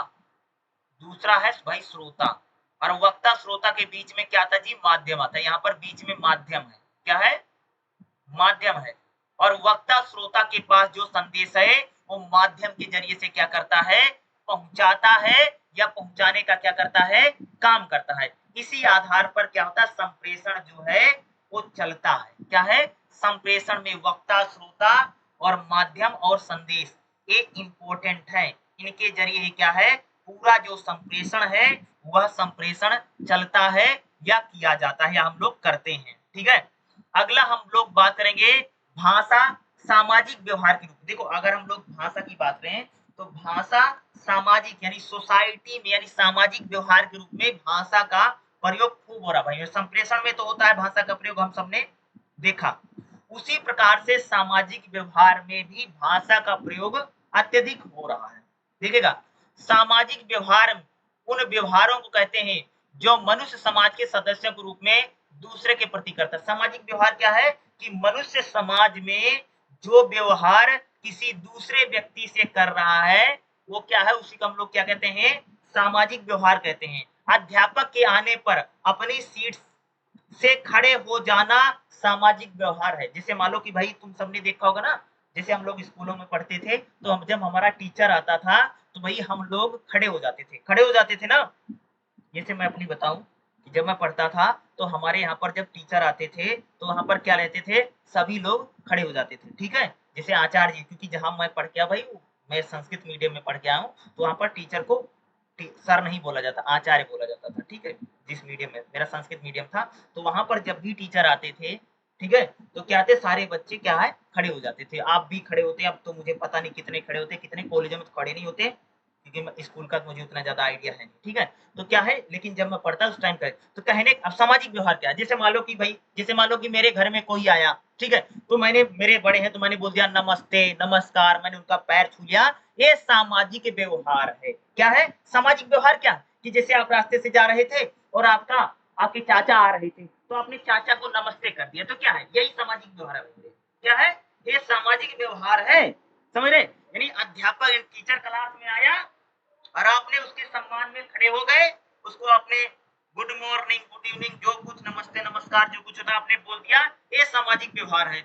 दूसरा है भाई श्रोता, और वक्ता श्रोता के बीच में क्या आता जी, माध्यम आता है। यहाँ पर बीच में माध्यम है, क्या है, माध्यम है। और वक्ता श्रोता के पास जो संदेश है वो माध्यम के जरिए से क्या करता है, पहुंचाता है, या पहुंचाने का क्या करता है, काम करता है। इसी आधार पर क्या होता है, संप्रेषण जो है वो चलता है, क्या है, संप्रेषण में वक्ता श्रोता और माध्यम और संदेश ये इंपॉर्टेंट है। इनके जरिए क्या है, पूरा जो संप्रेषण है वह संप्रेषण चलता है या किया जाता है, या हम लोग करते हैं, ठीक है। अगला हम लोग बात करेंगे भाषा सामाजिक व्यवहार के रूप। देखो अगर हम लोग भाषा की बात करें तो भाषा सामाजिक यानी सोसाइटी में, यानी सामाजिक व्यवहार के रूप में भाषा का प्रयोग खूब हो रहा भाई। संप्रेषण में तो होता है भाषा का प्रयोग, हम सबने देखा। उसी प्रकार से सामाजिक व्यवहार में भी भाषा का प्रयोग अत्यधिक हो रहा है। देखिएगा, सामाजिक व्यवहार उन व्यवहारों को कहते हैं जो मनुष्य समाज के सदस्यों के रूप में दूसरे के प्रति करता है। सामाजिक व्यवहार क्या है कि मनुष्य समाज में जो व्यवहार किसी दूसरे व्यक्ति से कर रहा है वो क्या है, उसी को हम लोग क्या कहते हैं, सामाजिक व्यवहार कहते हैं। अध्यापक के आने पर अपनी सीट से खड़े हो जाना सामाजिक व्यवहार है। जैसे मान लो कि भाई तुम सबने देखा होगा ना, जैसे हम लोग स्कूलों में पढ़ते थे तो हम जब हमारा टीचर आता था तो भाई हम लोग खड़े हो जाते थे, खड़े हो जाते थे ना। जैसे मैं अपनी बताऊं कि जब मैं पढ़ता था तो हमारे यहाँ पर जब टीचर आते थे तो वहां पर क्या रहते थे, सभी लोग खड़े हो जाते थे, ठीक है। जैसे आचार्य जी, क्योंकि जहां मैं पढ़ के आया भाई, मैं संस्कृत मीडियम में पढ़ के आया हूँ, तो वहां पर टीचर को सर नहीं बोला जाता, आचार्य बोला जाता था, ठीक है। जिस मीडियम में मेरा संस्कृत मीडियम था तो वहां पर जब भी टीचर आते थे, ठीक है, तो क्या थे, सारे बच्चे क्या है, खड़े हो जाते थे। आप भी खड़े होते, अब तो मुझे पता नहीं कितने खड़े होते, कितने कॉलेजों में तो खड़े नहीं होते, क्योंकि स्कूल का मुझे उतना ज्यादा आइडिया है नहीं, ठीक है। तो क्या है, लेकिन जब मैं पढ़ता उस टाइम का, तो कहने अब सामाजिक व्यवहार क्या है, जैसे मान लो कि भाई, जैसे मान लो कि मेरे घर में कोई आया, ठीक है, तो मैंने, मेरे बड़े हैं तो मैंने बोल दिया नमस्ते नमस्कार, मैंने उनका पैर छू लिया, ये सामाजिक व्यवहार है। क्या है सामाजिक व्यवहार, क्या कि जैसे आप रास्ते से जा रहे थे और आपके चाचा आ रहे थे तो आपने चाचा को नमस्ते कर दिया, तो क्या है, यही सामाजिक व्यवहार है। क्या है, ये सामाजिक व्यवहार है, समझ रहे। यानी अध्यापक टीचर क्लास में आया और आपने उसके सम्मान में खड़े हो गए, उसको आपने गुड मॉर्निंग गुड इवनिंग जो कुछ नमस्ते नमस्कार जो कुछ होता आपने बोल दिया, ये सामाजिक व्यवहार है।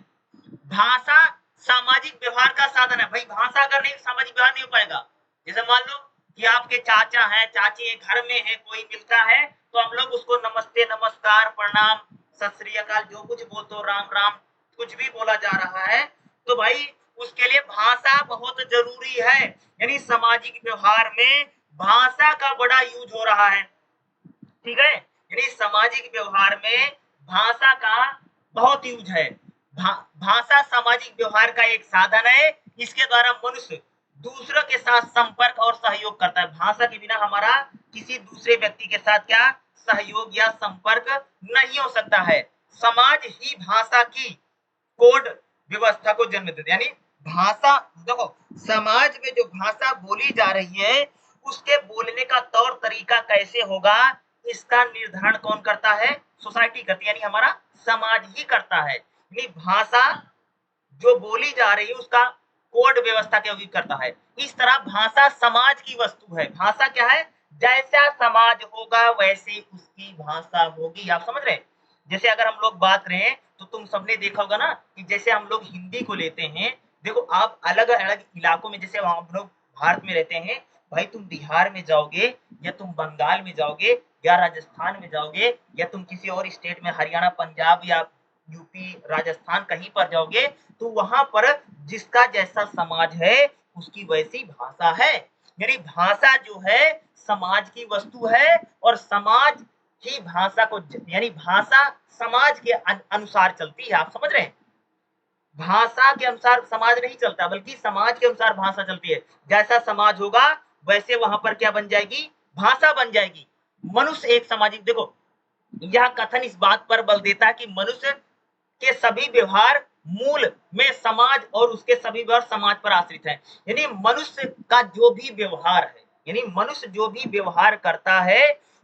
भाषा सामाजिक व्यवहार का साधन है भाई, भाषा अगर नहीं सामाजिक व्यवहार नहीं हो पाएगा। जैसे मान लो कि आपके चाचा हैं, चाची हैं, घर में है, कोई मिलता है तो हम लोग उसको नमस्ते, नमस्कार, प्रणाम, सत श्री अकाल, जो कुछ बोलते हो, राम राम, कुछ भी बोला जा रहा है, तो भाई उसके लिए भाषा बहुत जरूरी है। यानी सामाजिक व्यवहार में भाषा का बड़ा यूज हो रहा है, ठीक है। यानी सामाजिक व्यवहार में भाषा का बहुत यूज है। भाषा सामाजिक व्यवहार का एक साधन है, इसके द्वारा मनुष्य दूसरों के साथ संपर्क और सहयोग करता है। भाषा के बिना हमारा किसी दूसरे व्यक्ति के साथ क्या सहयोग या संपर्क नहीं हो सकता है। समाज ही भाषा की कोड व्यवस्था को जन्म देते, यानी भाषा, देखो समाज में जो भाषा बोली जा रही है उसके बोलने का तौर तरीका कैसे होगा, इसका निर्धारण कौन करता है? सोसाइटी करती है, यानी हमारा समाज ही करता है। यानी भाषा जो बोली जा रही है उसका कोड व्यवस्था क्या करता है। इस तरह भाषा समाज की वस्तु है। भाषा क्या है? जैसा समाज होगा वैसे उसकी भाषा होगी। आप समझ रहे हैं? जैसे अगर हम लोग बात करें तो तुम सबने देखा होगा ना कि जैसे हम लोग हिंदी को लेते हैं, देखो आप अलग अलग इलाकों में, जैसे हम लोग भारत में रहते हैं, भाई तुम बिहार में जाओगे या तुम बंगाल में जाओगे या राजस्थान में जाओगे या तुम किसी और स्टेट में हरियाणा, पंजाब या यूपी, राजस्थान कहीं पर जाओगे तो वहां पर जिसका जैसा समाज है उसकी वैसी भाषा है। यानी भाषा जो है समाज की वस्तु है और समाज ही भाषा को, यानी भाषा समाज के अनुसार चलती है। आप समझ रहे हैं? भाषा के अनुसार समाज नहीं चलता बल्कि समाज के अनुसार भाषा चलती है। जैसा समाज होगा वैसे वहां पर क्या बन जाएगी? भाषा बन जाएगी। मनुष्य एक सामाजिक, देखो यह कथन इस बात पर बल देता है कि मनुष्य के सभी व्यवहार मूल में समाज और उसके सभी व्यवहार समाज पर आश्रित है। यानी मनुष्य का जो भी व्यवहार है, यानी मनुष्य जो भी व्यवहार करता है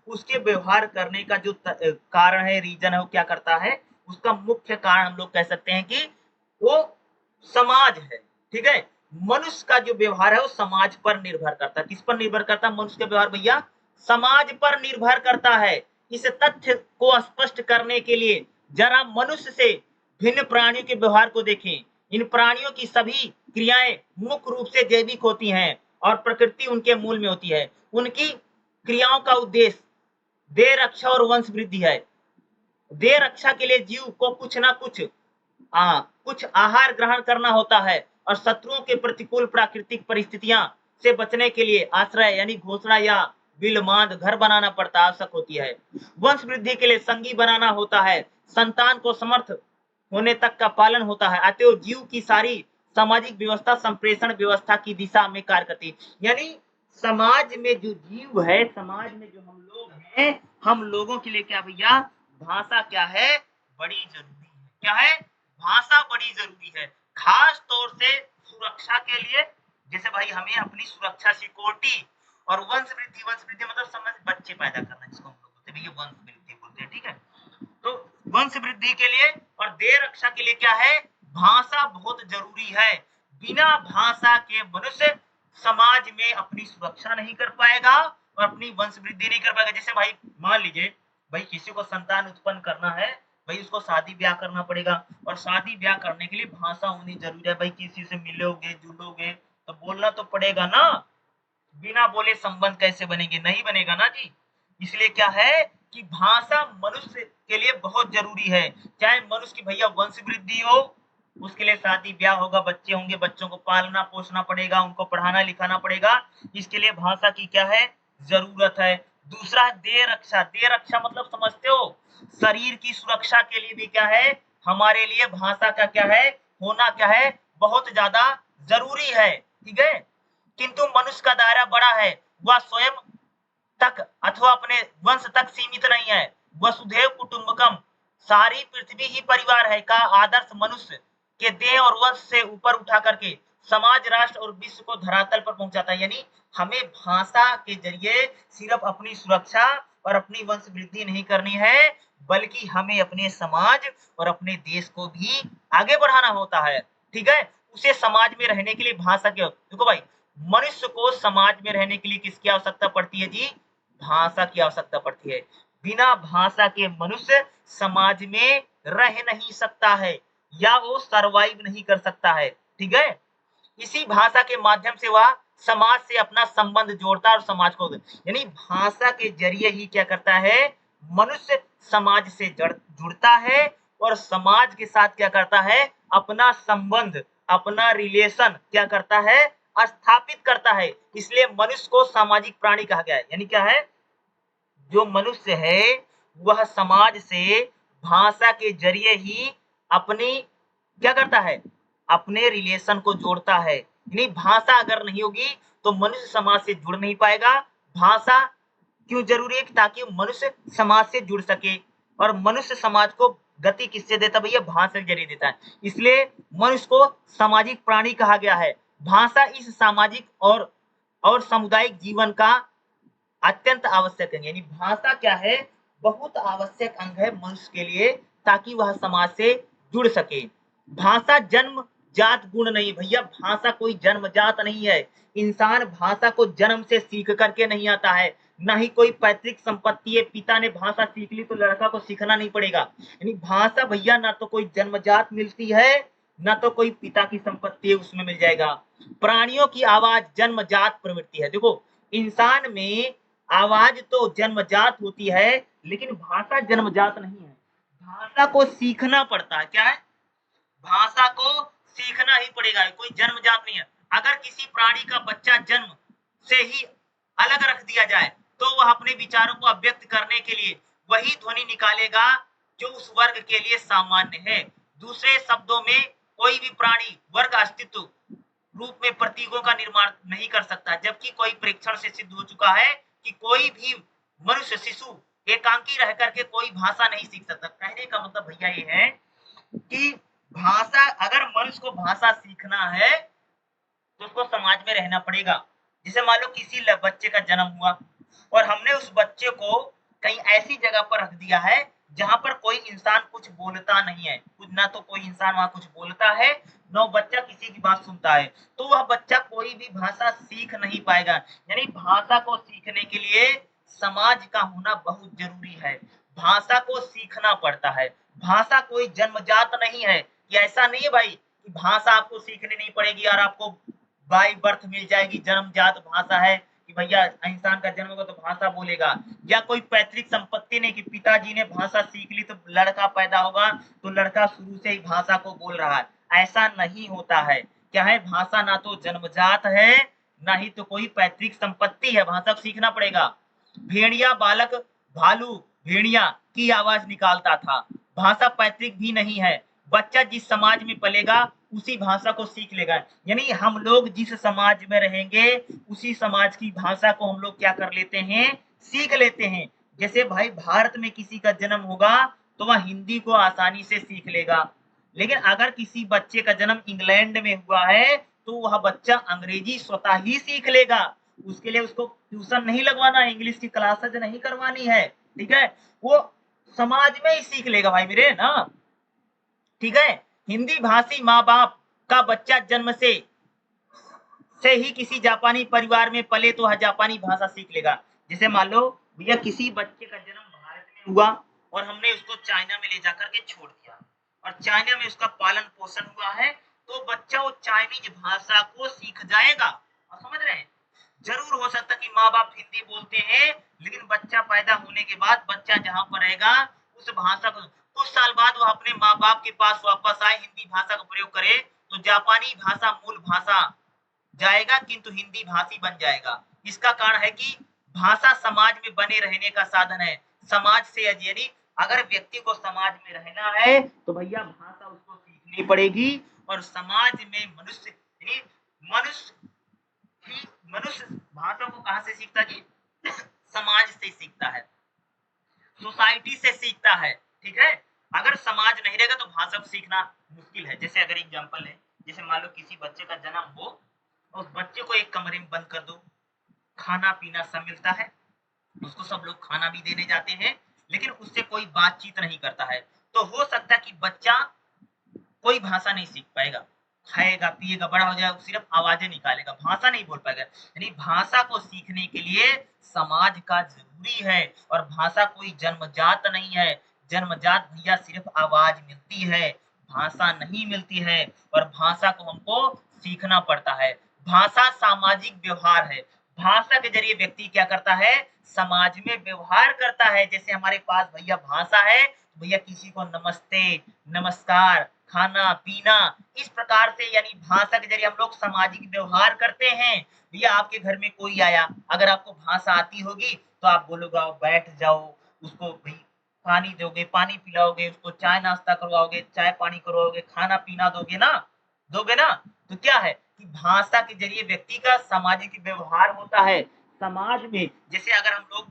उसके व्यवहार करने का जो कारण है, रीजन है, वो क्या करता है, उसका मुख्य कारण हम लोग कह सकते हैं कि वो समाज है। ठीक है, मनुष्य का जो व्यवहार है वो समाज पर निर्भर करता है। किस पर निर्भर करता है मनुष्य का व्यवहार भैया? समाज पर निर्भर करता है। इस तथ्य को स्पष्ट करने के लिए जरा मनुष्य से भिन्न प्राणियों के व्यवहार को देखें। इन प्राणियों की सभी क्रियाएं मुख्य रूप से जैविक होती हैं और प्रकृति उनके मूल में होती है। उनकी क्रियाओं का उद्देश्य देह रक्षा और वंश वृद्धि है। देह रक्षा के लिए जीव को कुछ ना कुछ आहार ग्रहण करना होता है और शत्रुओं के प्रतिकूल प्राकृतिक परिस्थितियां से बचने के लिए आश्रय यानी घोंसला या बिलमाद घर बनाना पड़ता आवश्यक होती है। वंश वृद्धि के लिए संगी बनाना होता है। संतान को समर्थ होने तक का पालन होता है। अतएव जीव की सारी सामाजिक व्यवस्था संप्रेषण व्यवस्था की दिशा में कार्य करती है। यानी समाज में जो जीव है, समाज में जो हम लोग हैं, हम लोगों के लिए क्या भैया? भाषा क्या है? बड़ी जरूरी है। क्या है? भाषा बड़ी जरूरी है, खास तौर से सुरक्षा के लिए। जैसे भाई हमें अपनी सुरक्षा, सिक्योरिटी और वंश वृद्धि मतलब समझ बच्चे पैदा करना, जिसको हम लोग बोलते हैं, वंश वृद्धि बोलते हैं। ठीक है, तो वंश वृद्धि के लिए और देह रक्षा के लिए क्या है? भाषा बहुत जरूरी है। बिना भाषा के मनुष्य समाज में अपनी सुरक्षा नहीं कर पाएगा और अपनी वंश वृद्धि नहीं कर पाएगा। जैसे भाई मान लीजिए भाई किसी को संतान उत्पन्न करना है, भाई उसको शादी ब्याह करना पड़ेगा और शादी ब्याह करने के लिए भाषा होनी जरूरी है। भाई किसी से मिलोगे जुलोगे तो बोलना तो पड़ेगा ना, बिना बोले संबंध कैसे बनेंगे? नहीं बनेगा ना जी। इसलिए क्या है कि भाषा मनुष्य के लिए बहुत जरूरी है। चाहे मनुष्य की भैया वंश वृद्धि हो, उसके लिए शादी ब्याह होगा, बच्चे होंगे, बच्चों को पालना पोसना पड़ेगा, उनको पढ़ाना लिखाना पड़ेगा, इसके लिए भाषा की क्या है? जरूरत है। दूसरा है देह रक्षा। देह रक्षा मतलब समझते हो? शरीर की सुरक्षा के लिए भी क्या है? हमारे लिए भाषा का क्या है? होना क्या है? बहुत ज्यादा जरूरी है। ठीक है, किंतु मनुष्य का दायरा बड़ा है, वह स्वयं तक अथवा अपने वंश तक सीमित नहीं है। वसुधैव कुटुंबकम, सारी पृथ्वी ही परिवार है का आदर्श मनुष्य के देह और वंश से ऊपर उठा करके समाज, राष्ट्र और विश्व को धरातल पर पहुंचाता है। यानी हमें भाषा के जरिए सिर्फ अपनी सुरक्षा और अपनी वंश वृद्धि नहीं करनी है, बल्कि हमें अपने समाज और अपने देश को भी आगे बढ़ाना होता है। ठीक है, उसे समाज में रहने के लिए भाषा की, देखो भाई मनुष्य को समाज में रहने के लिए किसकी आवश्यकता पड़ती है जी? भाषा की आवश्यकता पड़ती है। बिना भाषा के मनुष्य समाज में रह नहीं सकता है या वो सरवाइव नहीं कर सकता है। ठीक है, इसी भाषा के माध्यम से वह समाज से अपना संबंध जोड़ता है और समाज को, यानी भाषा के जरिए ही क्या करता है, मनुष्य समाज से जुड़ता है और समाज के साथ क्या करता है, अपना संबंध, अपना रिलेशन क्या करता है, स्थापित करता है। इसलिए मनुष्य को सामाजिक प्राणी कहा गया है। यानी क्या है, जो मनुष्य है वह समाज से भाषा के जरिए ही अपनी क्या करता है, अपने रिलेशन को जोड़ता है। यानी भाषा अगर नहीं होगी तो मनुष्य समाज से जुड़ नहीं पाएगा। भाषा क्यों जरूरी है, ताकि मनुष्य समाज से जुड़ सके, और मनुष्य समाज को गति किससे देता भैया, भाषा के जरिए देता है। इसलिए मनुष्य को सामाजिक प्राणी कहा गया है। भाषा इस सामाजिक और सामुदायिक जीवन का अत्यंत आवश्यक है। यानी भाषा क्या है, बहुत आवश्यक अंग है मनुष्य के लिए, ताकि वह समाज से जुड़ सके। भाषा जन्म जात गुण नहीं भैया, भाषा कोई जन्मजात नहीं है। इंसान भाषा को जन्म से सीख करके नहीं आता है, ना ही कोई पैतृक संपत्ति है, पिता ने भाषा सीख ली तो लड़का को सीखना नहीं पड़ेगा। यानी भाषा भैया ना तो कोई जन्मजात मिलती है, ना तो कोई पिता की संपत्ति है उसमें मिल जाएगा। प्राणियों की आवाज जन्मजात प्रवृत्ति है। देखो, इंसान में आवाज तो जन्मजात होती है, लेकिन भाषा जन्मजात नहीं है। भाषा को सीखना पड़ता है। क्या है, भाषा को सीखना ही पड़ेगा, कोई जन्मजात नहीं है। अगर किसी प्राणी का बच्चा जन्म से ही अलग रख दिया जाए तो वह अपने विचारों को अभिव्यक्त करने के लिए वही ध्वनि निकालेगा जो उस वर्ग के लिए सामान्य है। दूसरे शब्दों में, कोई भी प्राणी वर्ग अस्तित्व रूप में प्रतीकों का निर्माण नहीं कर सकता, जबकि कोई परीक्षण से सिद्ध हो चुका है कि कोई भी मनुष्य शिशु एकांकी रह करके कोई भाषा नहीं सीख सकता। कहने का मतलब भैया ये है कि भाषा, अगर मनुष्य को भाषा सीखना है तो उसको समाज में रहना पड़ेगा। जैसे मान लो किसी बच्चे का जन्म हुआ और हमने उस बच्चे को कहीं ऐसी जगह पर रख दिया है जहां पर कोई इंसान कुछ बोलता नहीं है, कुछ ना तो कोई इंसान वहां कुछ बोलता है, न बच्चा किसी की बात सुनता है, तो वह बच्चा कोई भी भाषा सीख नहीं पाएगा। यानी भाषा को सीखने के लिए समाज का होना बहुत जरूरी है। भाषा को सीखना पड़ता है। भाषा कोई जन्मजात नहीं है, कि ऐसा नहीं है भाई कि भाषा आपको सीखनी नहीं पड़ेगी और आपको बाय बर्थ मिल जाएगी, जन्मजात भाषा है कि भैया इंसान का जन्म होगा तो भाषा बोलेगा, या कोई पैतृक संपत्ति नहीं कि पिताजी ने भाषा सीख ली तो लड़का पैदा होगा तो लड़का शुरू से ही भाषा को बोल रहा है। ऐसा नहीं होता है। क्या है, भाषा ना तो जन्मजात है, ना ही तो कोई पैतृक संपत्ति है, भाषा को सीखना पड़ेगा। भेड़िया बालक भालू भेड़िया की आवाज निकालता था, भाषा पैतृक भी नहीं है। बच्चा जिस समाज में पलेगा उसी भाषा को सीख लेगा। यानी हम लोग जिस समाज में रहेंगे उसी समाज की भाषा को हम लोग क्या कर लेते हैं, सीख लेते हैं। जैसे भाई भारत में किसी का जन्म होगा तो वह हिंदी को आसानी से सीख लेगा, लेकिन अगर किसी बच्चे का जन्म इंग्लैंड में हुआ है तो वह बच्चा अंग्रेजी स्वतः ही सीख लेगा। उसके लिए उसको ट्यूशन नहीं लगवाना है, इंग्लिश की क्लासेज नहीं करवानी है, ठीक है, वो समाज में ही सीख लेगा भाई मेरे ना, ठीक है। हिंदी भाषी माँ बाप का बच्चा जन्म से ही किसी जापानी परिवार में पले तो वह जापानी भाषा सीख लेगा। जैसे मान लो भैया किसी बच्चे का जन्म भारत में हुआ और हमने उसको चाइना में ले जाकर के छोड़ दिया और चाइना में उसका पालन पोषण हुआ है, तो बच्चा वो चाइनीज भाषा को सीख जाएगा। आप समझ रहे हैं, जरूर हो सकता कि माँ बाप हिंदी बोलते हैं, लेकिन बच्चा पैदा होने के बाद बच्चा जहां पर रहेगा उस भाषा को, कुछ साल बाद वो अपने माँ बाप के पास वापस आए, हिंदी भाषा का प्रयोग करे तो जापानी भाषा मूल भाषा जाएगा, किंतु हिंदी भाषी बन जाएगा। इसका कारण है कि भाषा समाज में बने रहने का साधन है। समाज से यानी अगर व्यक्ति को समाज में रहना है तो भैया भाषा उसको सीखनी पड़ेगी, और समाज में मनुष्य मनुष्य मनुष्य भाषा को कहां से सीखता जी, समाज से सीखता है, सोसाइटी से सीखता है, ठीक है। अगर समाज नहीं रहेगा तो भाषा को सीखना मुश्किल है। जैसे अगर एग्जांपल है, जैसे मान लो किसी बच्चे का जन्म हो, उस बच्चे को एक कमरे में बंद कर दो, खाना पीना सब मिलता है, उसको सब लोग खाना भी देने जाते हैं, लेकिन उससे कोई बातचीत नहीं करता है, तो हो सकता है कि बच्चा कोई भाषा नहीं सीख पाएगा, खाएगा पिएगा बड़ा हो जाएगा सिर्फ आवाजें निकालेगा, भाषा नहीं बोल पाएगा। यानी भाषा को सीखने के लिए समाज का जरूरी है, और भाषा कोई जन्मजात नहीं है। जन्मजात भैया सिर्फ आवाज मिलती है, भाषा नहीं मिलती है, और भाषा को हमको सीखना पड़ता है। भाषा सामाजिक व्यवहार है। भाषा के जरिए व्यक्ति क्या करता है, समाज में व्यवहार करता है। जैसे हमारे पास भैया भाषा है, भैया किसी को नमस्ते, नमस्कार, खाना पीना, इस प्रकार से यानी भाषा के जरिए हम लोग सामाजिक व्यवहार करते हैं। भैया आपके घर में कोई आया, अगर आपको भाषा आती होगी तो आप बोलोगे आओ बैठ जाओ, उसको भी पानी दोगे, पानी पिलाओगे, उसको चाय नाश्ता करवाओगे, चाय पानी करवाओगे, खाना पीना दोगे ना, दोगे ना। तो क्या है कि भाषा के जरिए व्यक्ति का सामाजिक व्यवहार होता है। समाज में जैसे अगर हम लोग,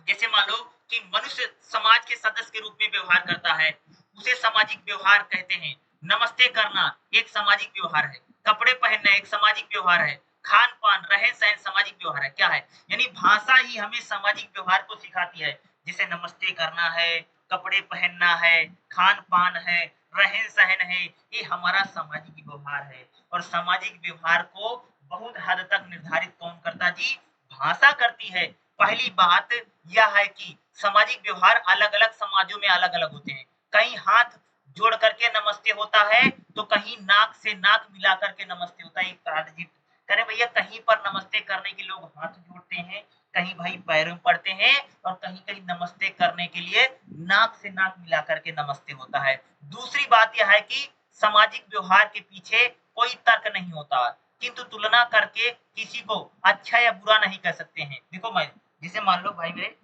जैसे मान लो कि मनुष्य समाज के सदस्य के रूप में व्यवहार करता है, उसे सामाजिक व्यवहार कहते हैं। नमस्ते करना एक सामाजिक व्यवहार है, कपड़े पहनना एक सामाजिक व्यवहार है, खान पान रहन सहन सामाजिक व्यवहार है। क्या है, यानी भाषा ही हमें सामाजिक व्यवहार को सिखाती है। जैसे नमस्ते करना है, कपड़े पहनना है, खान पान है, रहन सहन है, ये हमारा सामाजिक व्यवहार है। और सामाजिक व्यवहार को बहुत हद तक निर्धारित कौन करता जी, भाषा करती है। पहली बात यह है कि सामाजिक व्यवहार अलग अलग समाजों में अलग अलग होते हैं। कहीं हाथ जोड़ करके नमस्ते होता है, तो कहीं नाक से नाक मिला करके नमस्ते होता है। एक करे भैया कहीं पर नमस्ते करने के लोग हाथ जोड़ते हैं, कहीं भाई पैरों में पड़ते हैं, और कहीं कहीं नमस्ते करने के लिए नाक से नाक मिला करके नमस्ते होता है। दूसरी बात यह है कि सामाजिक व्यवहार के पीछे कोई तर्क नहीं होता, किंतु तुलना करके किसी को अच्छा या बुरा नहीं कह सकते हैं। देखो मैं, जैसे मान लो भाई मेरे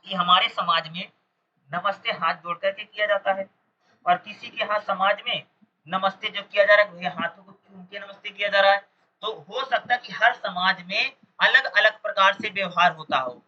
कि हमारे समाज में नमस्ते हाथ जोड़ करके किया जाता है, और किसी के यहाँ समाज में नमस्ते जो किया जा रहा है भैया हाथों को चूम के नमस्ते किया जा रहा है। तो हो सकता है कि हर समाज में अलग अलग प्रकार से व्यवहार होता हो।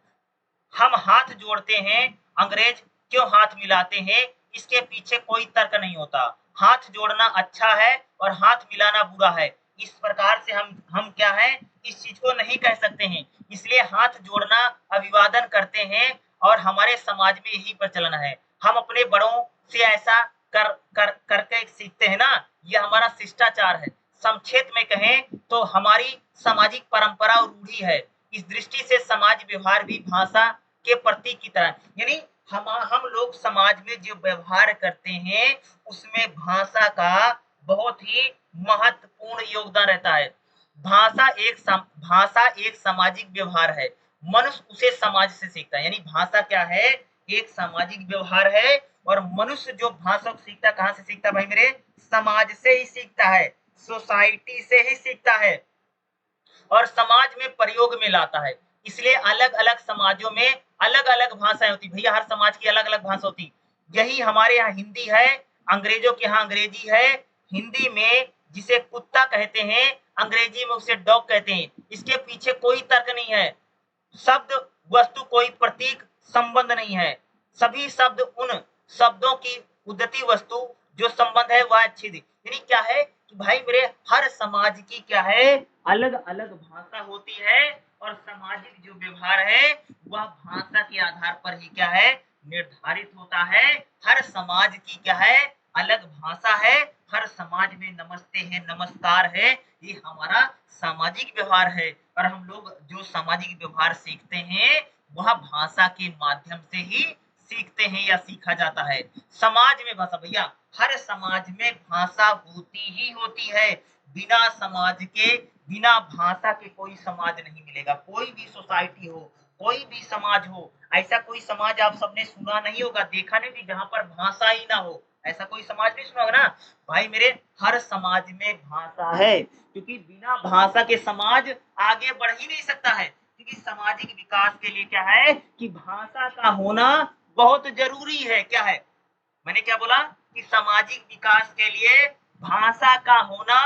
हम हाथ जोड़ते हैं, अंग्रेज क्यों हाथ मिलाते हैं, इसके पीछे कोई तर्क नहीं होता। हाथ जोड़ना अच्छा है और हाथ मिलाना बुरा है, इस प्रकार से हम क्या है, इस चीज को नहीं कह सकते हैं। इसलिए हाथ जोड़ना अभिवादन करते हैं, और हमारे समाज में यही प्रचलन है। हम अपने बड़ों से ऐसा करके सीखते हैं ना, ये हमारा शिष्टाचार है। संक्षेप में कहें तो हमारी सामाजिक परंपरा और रूढ़ी है। इस दृष्टि से समाज व्यवहार भी भाषा के प्रतीक की तरह, यानी हम लोग समाज में जो व्यवहार करते हैं उसमें भाषा का बहुत ही महत्वपूर्ण योगदान रहता है। भाषा एक सामाजिक व्यवहार है, मनुष्य उसे समाज से सीखता है। यानी भाषा क्या है, एक सामाजिक व्यवहार है, और मनुष्य जो भाषा को सीखता, कहाँ से सीखता भाई मेरे, समाज से ही सीखता है, सोसाइटी से ही सीखता है, और समाज में प्रयोग में लाता है। इसलिए अलग अलग समाजों में अलग अलग भाषाएं होती, भैया हर समाज की अलग अलग भाषा होती। यही हमारे यहाँ हिंदी है, अंग्रेजों के यहाँ अंग्रेजी है। हिंदी में जिसे कुत्ता कहते हैं, अंग्रेजी में उसे डॉग कहते हैं। इसके पीछे कोई तर्क नहीं है, शब्द वस्तु कोई प्रतीक संबंध नहीं है। सभी शब्द उन शब्दों की उद्धति वस्तु जो संबंध है वह अच्छी थी। यानी क्या है कि भाई मेरे हर समाज की क्या है, अलग अलग भाषा होती है, और सामाजिक जो व्यवहार है वह भाषा के आधार पर ही क्या है, निर्धारित होता है। हर समाज की क्या है, अलग भाषा है। हर समाज में नमस्ते है, नमस्कार है, ये हमारा सामाजिक व्यवहार है। और हम लोग जो सामाजिक व्यवहार सीखते हैं वह भाषा के माध्यम से ही सीखते हैं या सीखा जाता है। समाज में भाषा, भैया हर समाज में भाषा होती ही होती है। बिना समाज के, बिना भाषा के कोई समाज नहीं मिलेगा। कोई भी सोसाइटी हो, कोई भी समाज हो, ऐसा कोई समाज आप सबने सुना नहीं होगा, देखा नहीं, जहां पर भाषा ही ना हो, ऐसा कोई समाज नहीं सुना होगा ना। भाई मेरे हर समाज में भाषा है, क्योंकि बिना भाषा के समाज आगे बढ़ ही नहीं सकता है। क्योंकि सामाजिक विकास के लिए क्या है कि भाषा का होना बहुत जरूरी है। क्या है, मैंने क्या बोला कि सामाजिक विकास के लिए भाषा का होना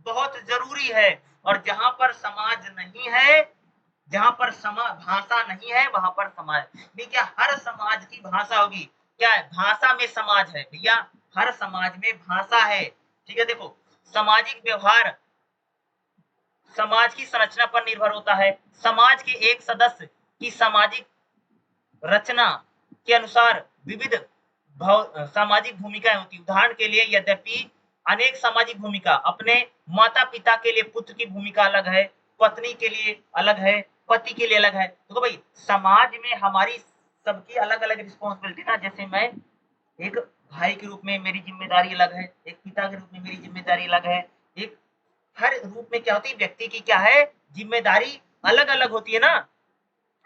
बहुत जरूरी है। और जहां पर समाज नहीं है, जहां पर भाषा नहीं है, वहां पर समाज नहीं। क्या हर समाज की भाषा होगी, क्या है, भाषा में समाज है भैया, हर समाज में भाषा है। ठीक है, देखो सामाजिक व्यवहार समाज की संरचना पर निर्भर होता है। समाज के एक सदस्य की सामाजिक रचना के अनुसार विविध सामाजिक भूमिकाएं होती। उदाहरण के लिए यद्यपि अनेक सामाजिक भूमिका, अपने माता पिता के लिए पुत्र की भूमिका अलग है, पत्नी के लिए अलग है, पति के लिए अलग है। तो भाई समाज में हमारी सबकी अलग अलग रिस्पॉन्सिबिलिटी ना। जैसे मैं एक भाई के रूप में मेरी जिम्मेदारी अलग है, एक पिता के रूप में मेरी जिम्मेदारी अलग है, एक हर रूप में क्या होती है, व्यक्ति की क्या है, जिम्मेदारी अलग अलग होती है ना।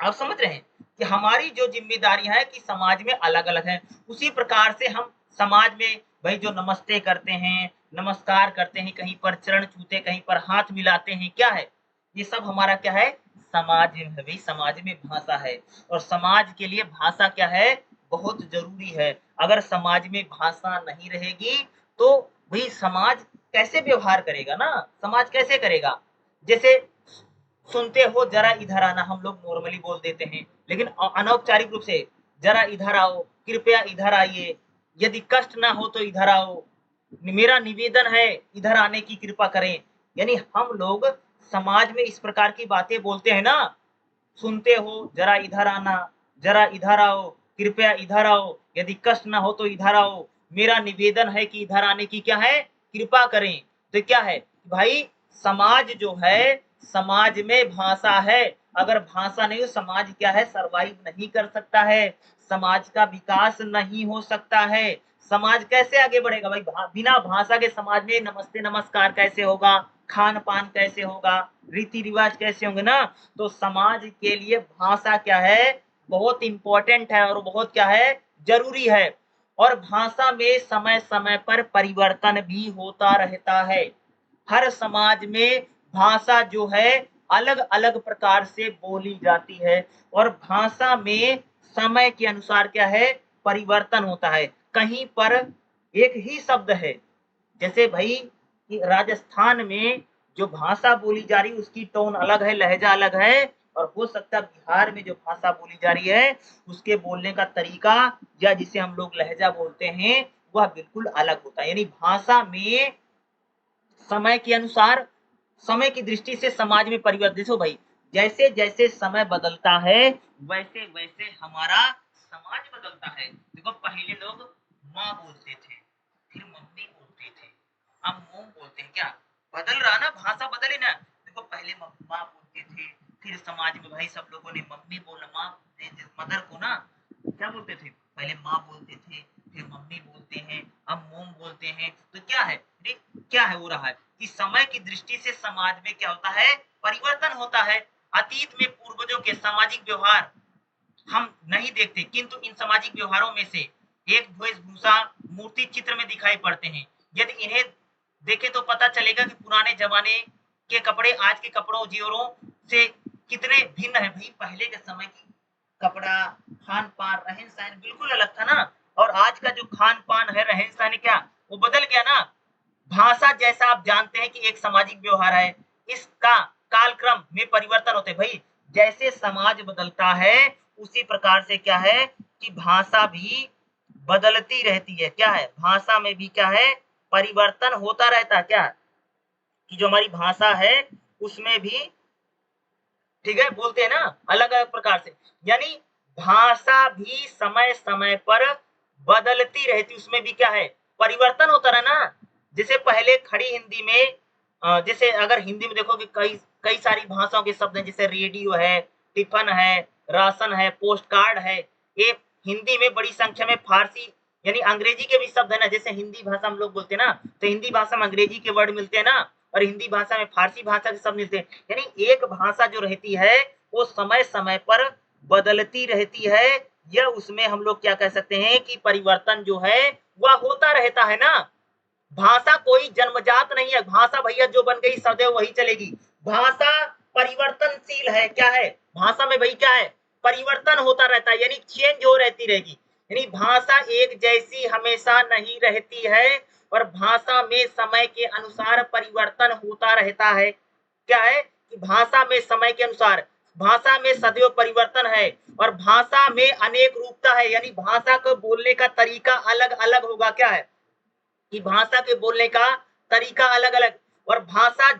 आप समझ रहे हैं कि हमारी जो जिम्मेदारियां है कि समाज में अलग अलग है। उसी प्रकार से हम समाज में भाई जो नमस्ते करते हैं, नमस्कार करते हैं, कहीं पर चरण छूते, कहीं पर हाथ मिलाते हैं, क्या है, ये सब हमारा क्या है, समाज में है भाई। समाज में भाषा है और समाज के लिए भाषा क्या है, बहुत जरूरी है। अगर समाज में भाषा नहीं रहेगी तो भाई समाज कैसे व्यवहार करेगा ना, समाज कैसे करेगा। जैसे सुनते हो जरा इधर आना, हम लोग नॉर्मली बोल देते हैं, लेकिन अनौपचारिक रूप से जरा इधर आओ, कृपया इधर आइए, यदि कष्ट ना हो तो इधर आओ, मेरा निवेदन है इधर आने की कृपा करें। यानी हम लोग समाज में इस प्रकार की बातें बोलते हैं ना, सुनते हो जरा इधर आना, जरा इधर आओ, कृपया इधर आओ, यदि कष्ट ना हो तो इधर आओ, मेरा निवेदन है कि इधर आने की क्या है, कृपा करें। तो क्या है भाई, समाज जो है, समाज में भाषा है। अगर भाषा नहीं हो, समाज क्या है, सरवाइव नहीं कर सकता है, समाज का विकास नहीं हो सकता है। समाज कैसे आगे बढ़ेगा भाई, बिना भाषा के समाज में नमस्ते नमस्कार कैसे होगा, खान पान कैसे होगा, रीति रिवाज कैसे होंगे ना। तो समाज के लिए भाषा क्या है, बहुत इंपॉर्टेंट है और बहुत क्या है, जरूरी है। और भाषा में समय समय पर परिवर्तन भी होता रहता है। हर समाज में भाषा जो है अलग अलग प्रकार से बोली जाती है और भाषा में समय के अनुसार क्या है, परिवर्तन होता है। कहीं पर एक ही शब्द है, जैसे भाई कि राजस्थान में जो भाषा बोली जा रही है उसकी टोन अलग है, लहजा अलग है, और हो सकता है बिहार में जो भाषा बोली जा रही है उसके बोलने का तरीका या जिसे हम लोग लहजा बोलते हैं वह बिल्कुल अलग होता है। यानी भाषा में समय के अनुसार, समय की दृष्टि से समाज में परिवर्तन। देखो भाई, जैसे जैसे समय बदलता है वैसे वैसे हमारा समाज बदलता है। देखो पहले लोग माँ बोलते थे, फिर मम्मी बोलते थे, अब मोम बोलते हैं। क्या बदल रहा ना, भाषा बदले ना। देखो पहले माँ बोलते थे, फिर समाज में भाई सब लोगों ने मम्मी बोला, माँ मदर को ना क्या बोलते थे, पहले माँ बोलते थे, फिर मम्मी बोलते हैं, अब मोम बोलते हैं। तो क्या है, क्या है हो रहा है कि समय की दृष्टि से समाज में क्या होता है, परिवर्तन होता है। अतीत में पूर्वजों के सामाजिक व्यवहार हम नहीं देखते, किंतु इन सामाजिक व्यवहारों में से एक वेशभूषा मूर्ति चित्र में दिखाई पड़ते हैं। यदि इन्हें देखें तो पता चलेगा कि पुराने जमाने के कपड़े आज के कपड़ों जेवरों से कितने भिन्न है। भाई पहले के समय की कपड़ा, खान पान, रहन सहन बिल्कुल अलग था ना। और आज का जो खान पान है, रहन सहन, क्या वो बदल गया ना। भाषा जैसा आप जानते हैं कि एक सामाजिक व्यवहार है, इसका कालक्रम में परिवर्तन होते हैं। भाई जैसे समाज बदलता है उसी प्रकार से क्या है कि भाषा भी बदलती रहती है। क्या है, भाषा में भी क्या है, परिवर्तन होता रहता है। क्या कि जो हमारी भाषा है उसमें भी, ठीक है, बोलते हैं ना अलग अलग प्रकार से। यानी भाषा भी समय समय पर बदलती रहती, उसमें भी क्या है, परिवर्तन होता रहा ना। जैसे पहले खड़ी हिंदी में जैसे अगर हिंदी में देखोगे कई कई सारी भाषाओं के शब्द हैं, जैसे रेडियो है, टिफन है, राशन है, पोस्ट कार्ड है। ये हिंदी में बड़ी संख्या में फारसी यानी अंग्रेजी के भी शब्द है ना। जैसे हिंदी भाषा हम लोग बोलते हैं ना, तो हिंदी भाषा में अंग्रेजी के वर्ड मिलते हैं ना, और हिंदी भाषा में फारसी भाषा के शब्द मिलते हैं। यानी एक भाषा जो रहती है वो समय समय पर बदलती रहती है। यह उसमें हम लोग क्या कह सकते हैं कि परिवर्तन जो है वह होता रहता है ना। भाषा कोई जन्मजात नहीं है, भाषा भैया जो बन गई सदैव वही चलेगी। भाषा परिवर्तनशील है। क्या है, भाषा में भाई क्या है, परिवर्तन होता रहता है, यानी चेंज हो रहती रहेगी। यानी भाषा एक जैसी हमेशा नहीं रहती है और भाषा में समय के अनुसार परिवर्तन होता रहता है। क्या है कि भाषा में समय के अनुसार, भाषा में सदैव परिवर्तन है और भाषा में अनेक रूपता है। यानी भाषा को बोलने का तरीका अलग अलग होगा। क्या है कि भाषा के बोलने का तरीका अलग अलग, और भाषा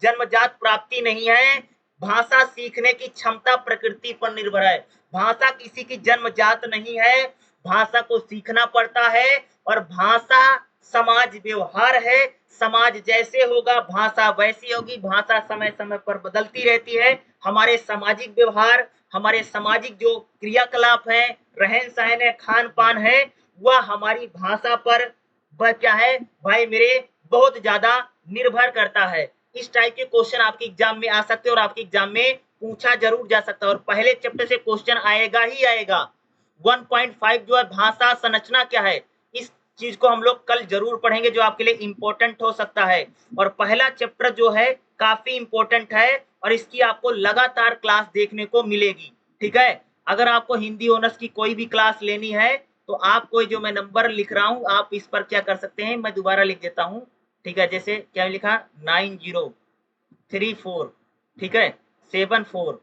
जन्मजात प्राप्ति नहीं है। भाषा सीखने की क्षमता प्रकृति पर निर्भर है। भाषा किसी की जन्मजात नहीं है, भाषा को सीखना पड़ता है। और भाषा समाज व्यवहार है, समाज जैसे होगा भाषा वैसी होगी। भाषा समय समय पर बदलती रहती है। हमारे सामाजिक व्यवहार, हमारे सामाजिक जो क्रियाकलाप है, रहन सहन है, खान पान है, वह हमारी भाषा पर वह क्या है भाई मेरे बहुत ज्यादा निर्भर करता है। इस टाइप के क्वेश्चन आपके एग्जाम में आ सकते हैं और आपके एग्जाम में पूछा जरूर जा सकता है और पहले चैप्टर से क्वेश्चन आएगा ही आएगा। 1.5 जो है भाषा संरचना क्या है, इस चीज को हम लोग कल जरूर पढ़ेंगे जो आपके लिए इंपॉर्टेंट हो सकता है। और पहला चैप्टर जो है काफी इंपॉर्टेंट है और इसकी आपको लगातार क्लास देखने को मिलेगी। ठीक है, अगर आपको हिंदी ऑनर्स की कोई भी क्लास लेनी है तो आपको जो मैं नंबर लिख रहा हूं आप इस पर क्या कर सकते हैं, मैं दोबारा लिख देता हूं। ठीक है, जैसे क्या लिखा 9034, ठीक है 74,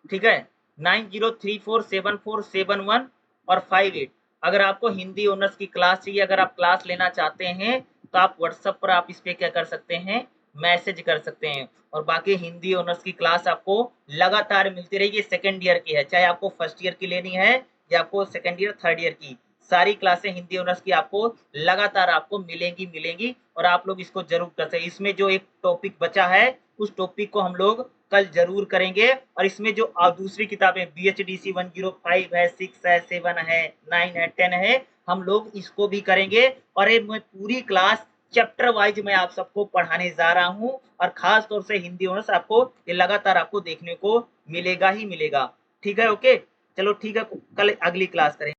ठीक है 90347471 और 58। अगर आपको हिंदी ऑनर्स की क्लास चाहिए, अगर आप क्लास लेना चाहते हैं तो आप व्हाट्सएप पर आप इस पे क्या कर सकते हैं, मैसेज कर सकते हैं। और बाकी हिंदी ऑनर्स की क्लास आपको लगातार मिलती रहेगी। सेकंड ईयर की है, चाहे आपको फर्स्ट ईयर की लेनी है या आपको सेकंड ईयर थर्ड ईयर की, सारी क्लासें हिंदी ऑनर्स की आपको लगातार आपको मिलेंगी और आप लोग इसको जरूर कर सकते। इसमें जो एक टॉपिक बचा है उस टॉपिक को हम लोग कल जरूर करेंगे। और इसमें जो दूसरी किताबें BHDC 105 है, 6 है, 7 है, 9 है, 10 है, हम लोग इसको भी करेंगे। और ये मैं पूरी क्लास चैप्टर वाइज मैं आप सबको पढ़ाने जा रहा हूं और खास तौर से हिंदी ऑनर्स आपको ये लगातार आपको देखने को मिलेगा ही मिलेगा। ठीक है, ओके, चलो ठीक है, कल अगली क्लास करेंगे।